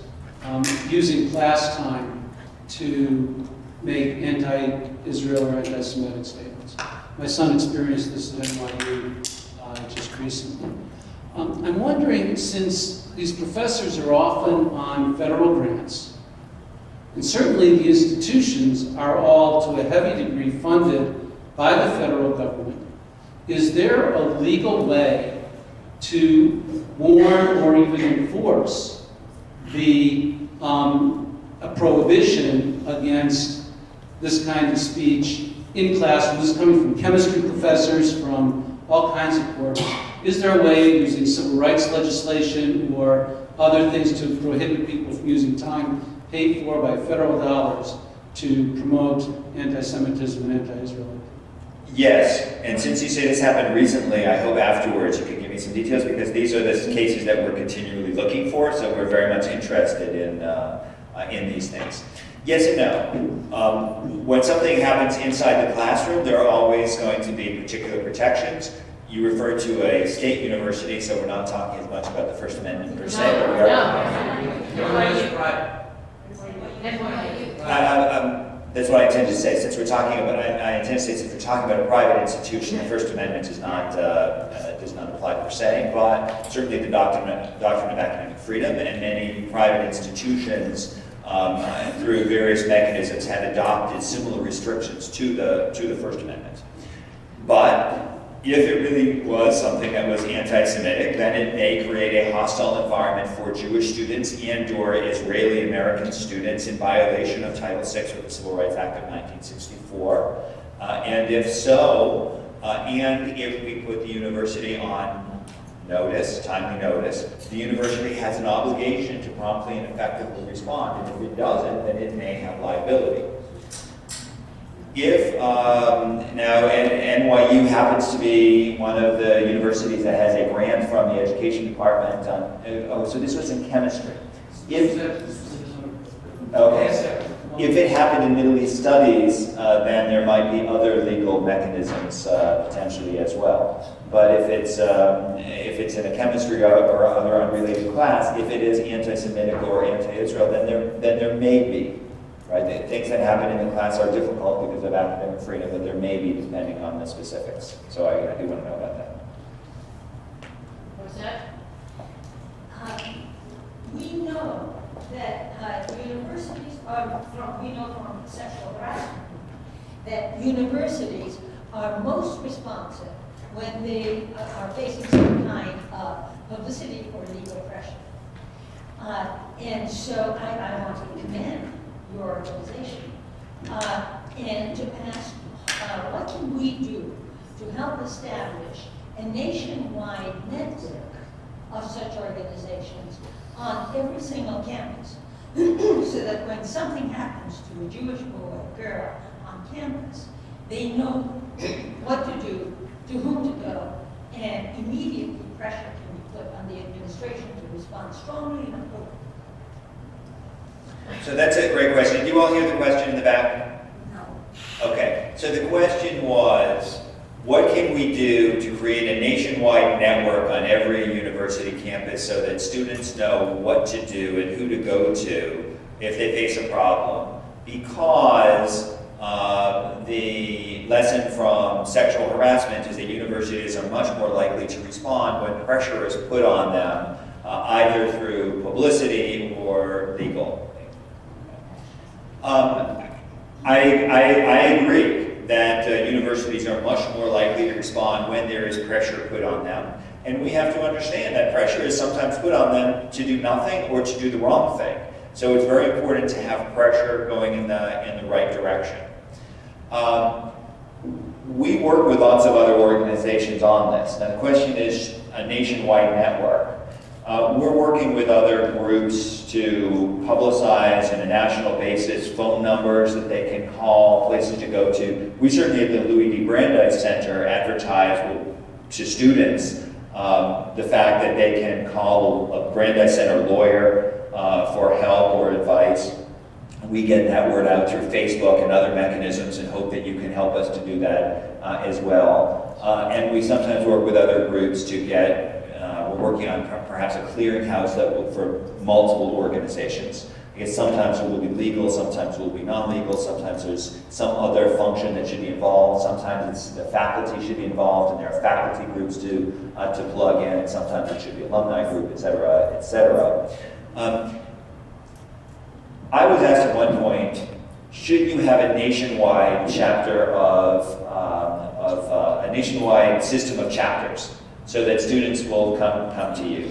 using class time to make anti-Israel or anti-Semitic statements. My son experienced this at NYU just recently. I'm wondering, since these professors are often on federal grants, and certainly the institutions are all to a heavy degree funded by the federal government, is there a legal way to warn or even enforce a prohibition against this kind of speech in class? This is coming from chemistry professors, from all kinds of quarters. Is there a way, using civil rights legislation or other things, to prohibit people from using time paid for by federal dollars to promote anti-Semitism and anti-Israel? Yes, and since you say this happened recently, I hope afterwards you can give me some details, because these are the cases that we're continually looking for, so we're very much interested in these things. Yes and no. When something happens inside the classroom, there are always going to be particular protections. You refer to a state university, so we're not talking as much about the First Amendment per se. But we are. That's what I intend to say. Since we're talking about, I intend to say, since we're talking about a private institution, the First Amendment does not apply per se, but certainly the doctrine of academic freedom, and many private institutions through various mechanisms have adopted similar restrictions to the First Amendment. But if it really was something that was anti-Semitic, then it may create a hostile environment for Jewish students and/or Israeli-American students in violation of Title VI of the Civil Rights Act of 1964. And if so, and if we put the university on notice, timely notice, the university has an obligation to promptly and effectively respond. And if it doesn't, then it may have liability. If now, and NYU happens to be one of the universities that has a grant from the education department on, so this was in chemistry. If it happened in Middle East studies, then there might be other legal mechanisms potentially as well. But if it's in a chemistry or other unrelated class, if it is anti-Semitic or anti-Israel, then there may be. Right? The things that happen in the class are difficult because of academic freedom, but there may be, depending on the specifics. So I do want to know about that. What's that? We know that universities we know from sexual harassment, that universities are most responsive when they are facing some kind of publicity or legal pressure. And so I want to commend your organization, and to ask what can we do to help establish a nationwide network of such organizations on every single campus, so that when something happens to a Jewish boy or girl on campus, they know what to do, to whom to go, and immediately pressure can be put on the administration to respond strongly and appropriately. So that's a great question. Did you all hear the question in the back? No. Okay. So the question was, what can we do to create a nationwide network on every university campus so that students know what to do and who to go to if they face a problem? Because the lesson from sexual harassment is that universities are much more likely to respond when pressure is put on them, either through publicity or legal. I agree that universities are much more likely to respond when there is pressure put on them. And we have to understand that pressure is sometimes put on them to do nothing or to do the wrong thing. So it's very important to have pressure going in the right direction. We work with lots of other organizations on this. Now the question is a nationwide network. We're working with other groups to publicize on a national basis phone numbers that they can call, places to go to. We certainly at the Louis D. Brandeis Center advertise to students the fact that they can call a Brandeis Center lawyer for help or advice. We get that word out through Facebook and other mechanisms and hope that you can help us to do that as well. And we sometimes work with other groups to get we're working on perhaps a clearinghouse that will, for multiple organizations. guess sometimes it will be legal, sometimes it will be non-legal, sometimes there's some other function that should be involved, sometimes it's the faculty should be involved, and there are faculty groups to plug in, and sometimes it should be alumni group, et cetera, et cetera. I was asked at one point, should you have a nationwide chapter of a nationwide system of chapters so that students will come to you?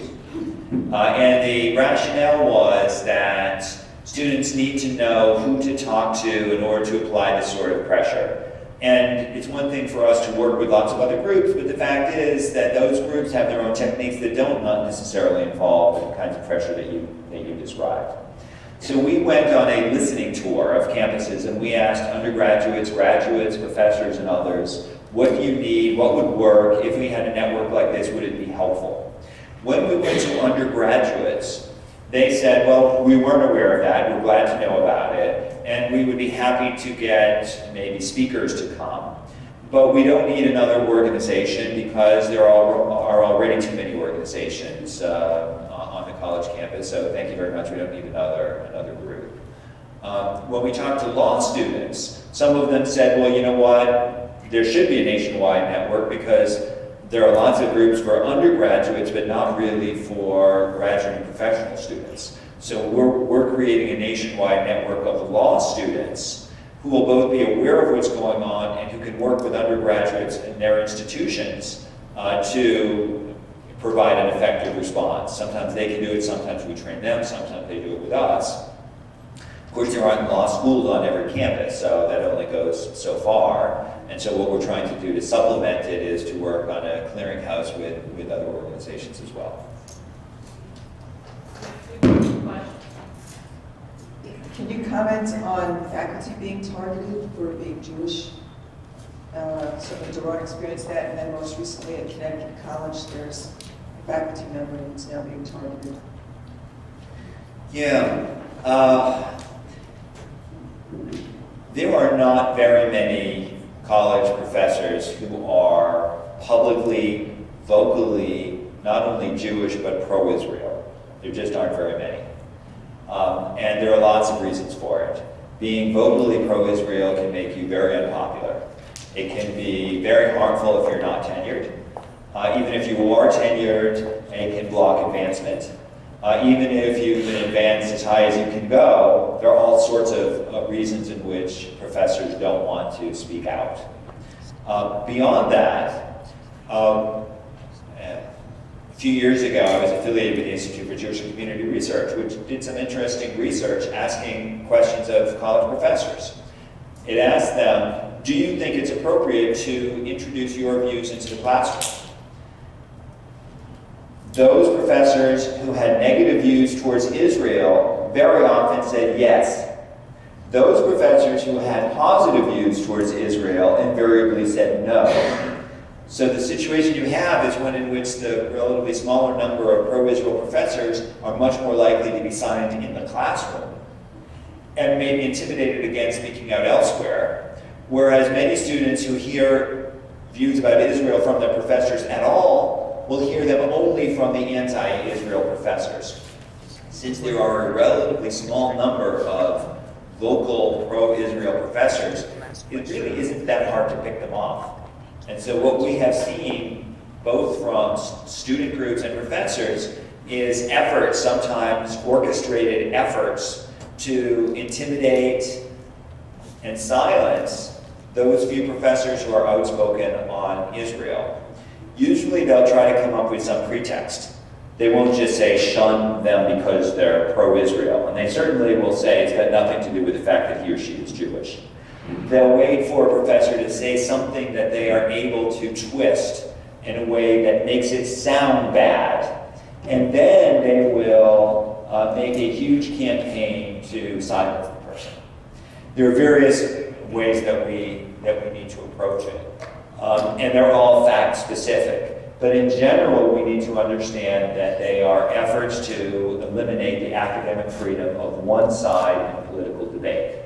And the rationale was that students need to know who to talk to in order to apply this sort of pressure. And it's one thing for us to work with lots of other groups, but the fact is that those groups have their own techniques that don't not necessarily involve the kinds of pressure that you described. So we went on a listening tour of campuses, and we asked undergraduates, graduates, professors, and others, what do you need, what would work, if we had a network like this, would it be helpful? When we went to undergraduates, they said, well, we weren't aware of that, we're glad to know about it, and we would be happy to get maybe speakers to come. But we don't need another organization because there are already too many organizations on the college campus, so thank you very much, we don't need another group. When we talked to law students, some of them said, well, you know what, there should be a nationwide network because there are lots of groups for undergraduates, but not really for graduate and professional students. So we're creating a nationwide network of law students who will both be aware of what's going on and who can work with undergraduates in their institutions to provide an effective response. Sometimes they can do it, sometimes we train them, sometimes they do it with us. Of course, there aren't law schools on every campus, so that only goes so far. And so what we're trying to do to supplement it is to work on a clearinghouse with other organizations as well. Can you comment on faculty being targeted for being Jewish? Certainly Daron experienced that, and then most recently at Connecticut College, there's a faculty member who's now being targeted. Yeah. There are not very many college professors who are publicly, vocally, not only Jewish, but pro-Israel. There just aren't very many. And there are lots of reasons for it. Being vocally pro-Israel can make you very unpopular. It can be very harmful if you're not tenured. Even if you are tenured, it can block advancement. Even if you've been advanced as high as you can go, there are all sorts of reasons in which professors don't want to speak out. Beyond that, a few years ago, I was affiliated with the Institute for Jewish and Community Research, which did some interesting research asking questions of college professors. It asked them, do you think it's appropriate to introduce your views into the classroom? Those professors who had negative views towards Israel very often said yes. Those professors who had positive views towards Israel invariably said no. So the situation you have is one in which the relatively smaller number of pro-Israel professors are much more likely to be signed in the classroom and may be intimidated against speaking out elsewhere, whereas many students who hear views about Israel from their professors at all will hear them only from the anti-Israel professors. Since there are a relatively small number of local pro-Israel professors, it really isn't that hard to pick them off. And so what we have seen, both from student groups and professors, is efforts, sometimes orchestrated efforts, to intimidate and silence those few professors who are outspoken on Israel. Usually they'll try to come up with some pretext. They won't just say shun them because they're pro-Israel, and they certainly will say it's got nothing to do with the fact that he or she is Jewish. They'll wait for a professor to say something that they are able to twist in a way that makes it sound bad, and then they will make a huge campaign to silence the person. There are various ways that we need to approach it, and they're all fact-specific. But in general, we need to understand that they are efforts to eliminate the academic freedom of one side in political debate.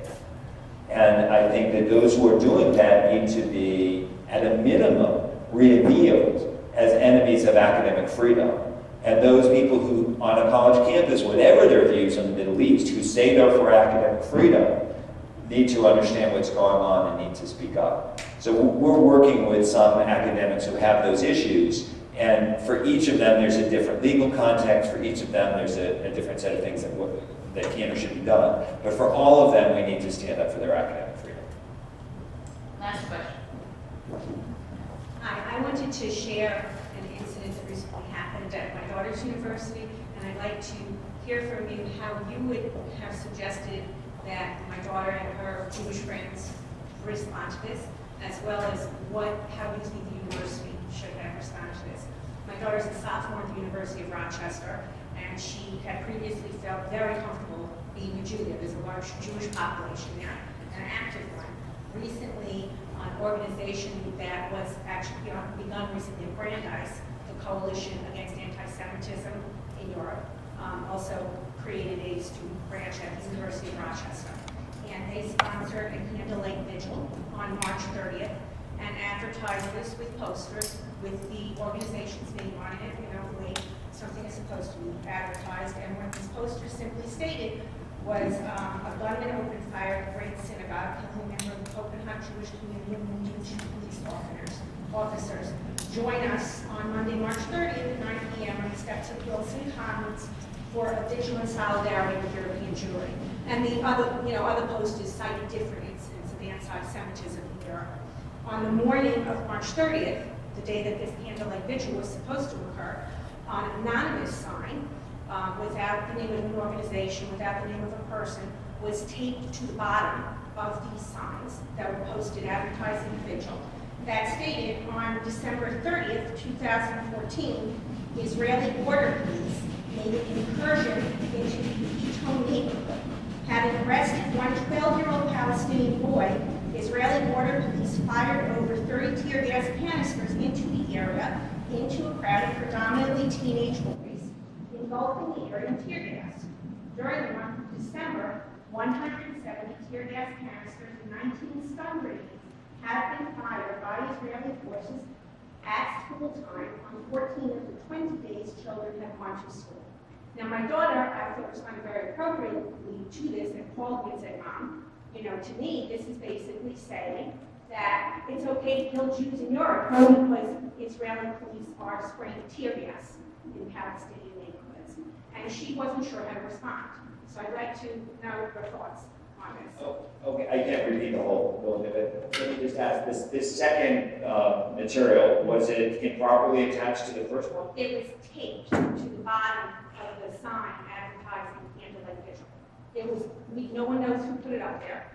And I think that those who are doing that need to be, at a minimum, revealed as enemies of academic freedom. And those people who, on a college campus, whatever their views on the Middle East, who say they're for academic freedom, need to understand what's going on and need to speak up. So we're working with some academics who have those issues, and for each of them there's a different legal context, for each of them there's a different set of things that can or should be done. But for all of them, we need to stand up for their academic freedom. Last question. Hi, I wanted to share an incident that recently happened at my daughter's university, and I'd like to hear from you how you would have suggested that my daughter and her Jewish friends respond to this, as well as how you think the university should have responded to this. My daughter's a sophomore at the University of Rochester, and she had previously felt very comfortable being a Jew there. There's a large Jewish population there, an active one. Recently, an organization that was actually begun recently in Brandeis, the Coalition Against Anti-Semitism in Europe, also created a student branch at the University of Rochester. And they sponsored a candlelight vigil on March 30th and advertised this with posters with the organization's name on it, the way something is supposed to be advertised. And what these posters simply stated was a gunman opened fire at the Great Synagogue, killing a member of the Copenhagen Jewish community and wounding 2 police officers. Join us on Monday, March 30th at 9 p.m. on the steps of Wilson Commons for a vigil in solidarity with European Jewry. And the other posters cited different incidents of anti-Semitism in Europe. On the morning of March 30th, the day that this candlelight vigil was supposed to occur, on an anonymous sign, without the name of an organization, without the name of a person, was taped to the bottom of these signs that were posted advertising the vigil. That stated, on December 30th, 2014, Israeli border police made an incursion into the Eton neighborhood. Having arrested one 12-year-old Palestinian boy, Israeli border police fired over 30 tear gas canisters into the area, into a crowd of predominantly teenage boys, engulfing the area in tear gas. During the month of December, 170 tear gas canisters and 19 stun grenades have been fired by Israeli forces at school time on 14 of the 20 days children have gone to school. Now, my daughter, I thought, responded very appropriately to this and called me and said, Mom, to me, this is basically saying that it's okay to kill Jews in Europe because Israeli police are spraying tear gas in Palestinian neighborhoods. And she wasn't sure how to respond. So I'd like to know your thoughts on this. Oh, okay, I can't repeat the whole building of it. Let me just ask, this second material, was it improperly attached to the first one? It was taped to the bottom of the sign advertising candlelight vigil. It was, no one knows who put it up there.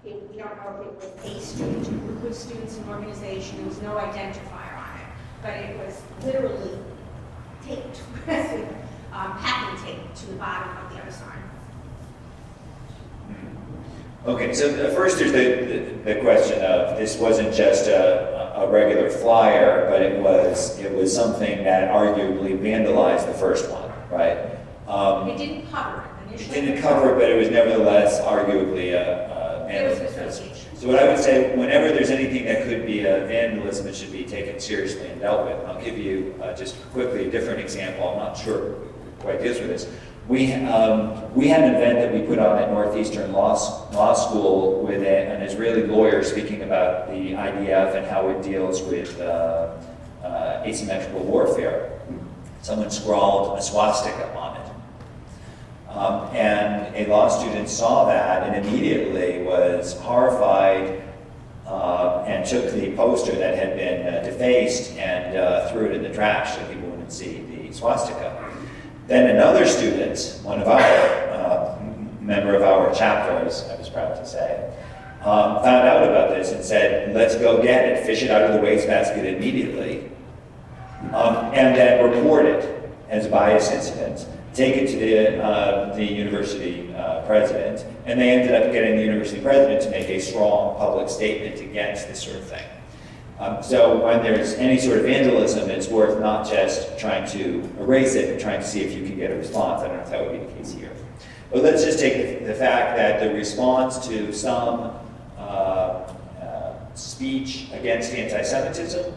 We don't know if it was a student, a group of students, an organization. There was no identifier on it. But it was literally taped, packing tape to the bottom of the other sign. Okay, so first there's the question of this wasn't just a regular flyer, but it was something that arguably vandalized the first one, right? It didn't cover it initially. It didn't cover it, but it was nevertheless arguably a vandalism. So what I would say, whenever there's anything that could be a vandalism, it should be taken seriously and dealt with. I'll give you just quickly a different example. I'm not sure quite deals with this. We had an event that we put on at Northeastern Law School with an Israeli lawyer speaking about the IDF and how it deals with asymmetrical warfare. Someone scrawled a swastika on it. And a law student saw that and immediately was horrified and took the poster that had been defaced and threw it in the trash so people wouldn't see the swastika. Then another student, one of our, member of our chapter, as I was proud to say, found out about this and said, let's go get it, fish it out of the wastebasket immediately, and then report it as a bias incident, take it to the university president, and they ended up getting the university president to make a strong public statement against this sort of thing. So when there's any sort of vandalism, it's worth not just trying to erase it, but trying to see if you can get a response. I don't know if that would be the case here. But let's just take the fact that the response to some speech against anti-Semitism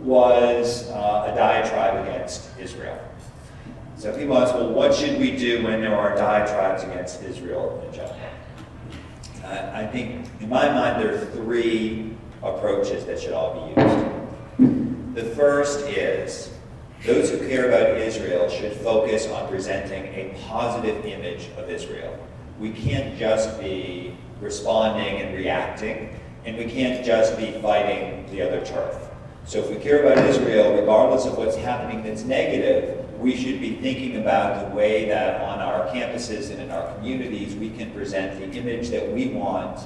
was a diatribe against Israel. So people ask, well, what should we do when there are diatribes against Israel in general? I think, in my mind, there are three approaches that should all be used. The first is, those who care about Israel should focus on presenting a positive image of Israel. We can't just be responding and reacting, and we can't just be fighting the other turf. So if we care about Israel, regardless of what's happening that's negative, we should be thinking about the way that on our campuses and in our communities we can present the image that we want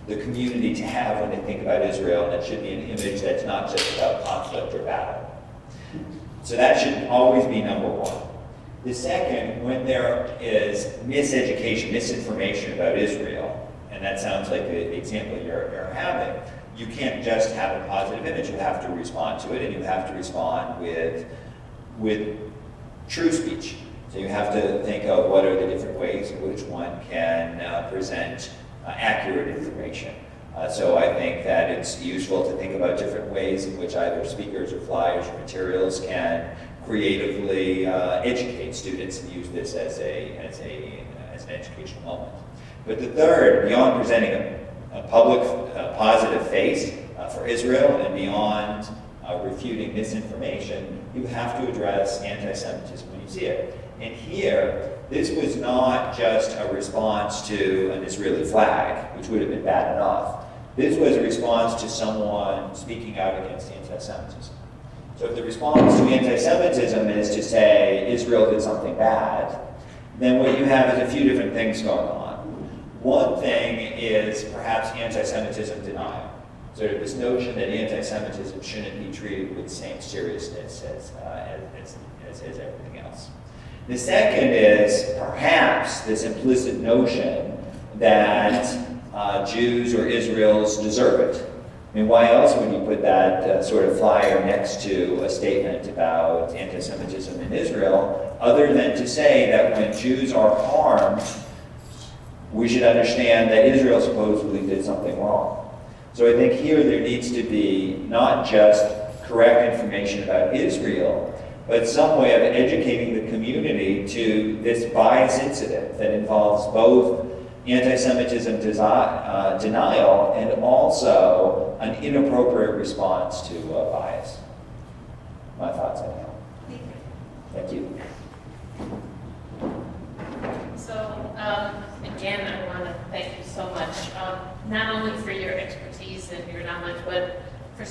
the community to have when they think about Israel, and it should be an image that's not just about conflict or battle. So that should always be number one. The second, when there is miseducation, misinformation about Israel, and that sounds like the example you're having, you can't just have a positive image, you have to respond to it, and you have to respond with true speech. So you have to think of what are the different ways in which one can present accurate information. So I think that it's useful to think about different ways in which either speakers or flyers or materials can creatively educate students and use this as an educational moment. But the third, beyond presenting a public positive face for Israel and beyond refuting misinformation, you have to address anti-Semitism when you see it. And here, this was not just a response to an Israeli flag, which would have been bad enough. This was a response to someone speaking out against anti-Semitism. So if the response to anti-Semitism is to say Israel did something bad, then what you have is a few different things going on. One thing is perhaps anti-Semitism denial. Sort of this notion that anti-Semitism shouldn't be treated with the same seriousness as everything else. The second is perhaps this implicit notion that Jews or Israelis deserve it. I mean, why else would you put that sort of flyer next to a statement about anti-Semitism in Israel, other than to say that when Jews are harmed, we should understand that Israel supposedly did something wrong. So I think here there needs to be not just correct information about Israel, but some way of educating the community to this bias incident that involves both anti-Semitism denial and also an inappropriate response to bias. My thoughts anyhow. Thank you. So, again, I want to thank you so much, not only for your expertise and your knowledge, but for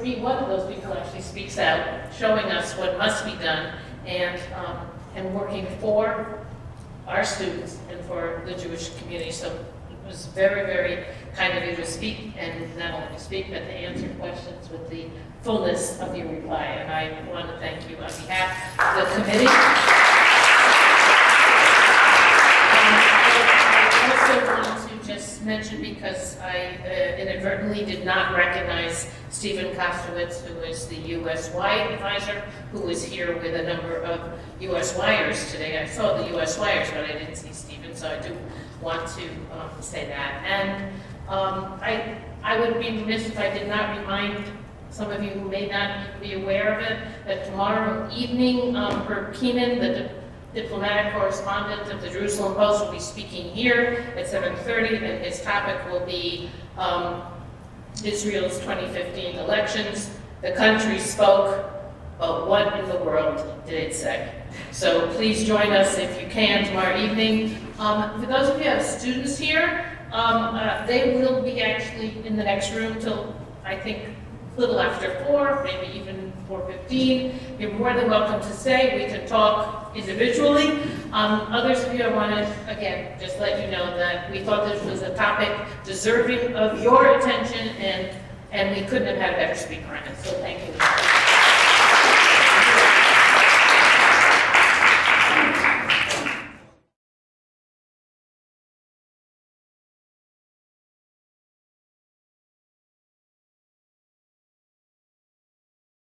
being one of those people who actually speaks out, showing us what must be done, and working for our students and for the Jewish community. So it was very, very kind of you to speak, and not only to speak, but to answer questions with the fullness of your reply. And I want to thank you on behalf of the committee. I also want to just mention, because I inadvertently did not recognize Stephen Kostowitz, who is the USY advisor, who is here with a number of USYers today. I saw the USYers, but I didn't see Stephen, so I do want to say that. And I would be remiss if I did not remind some of you who may not be aware of it, that tomorrow evening, Herb Keenan, the diplomatic correspondent of the Jerusalem Post, will be speaking here at 7:30, and his topic will be Israel's 2015 elections. The country spoke, but what in the world did it say? So please join us if you can tomorrow evening. For those of you who have students here, they will be actually in the next room till, I think, a little after 4, maybe even 4:15. You're more than welcome to stay. We can talk individually. Others of you, I want to, again, just let you know that we thought this was a topic deserving of your attention, and we couldn't have had a better speaker on it. So thank you.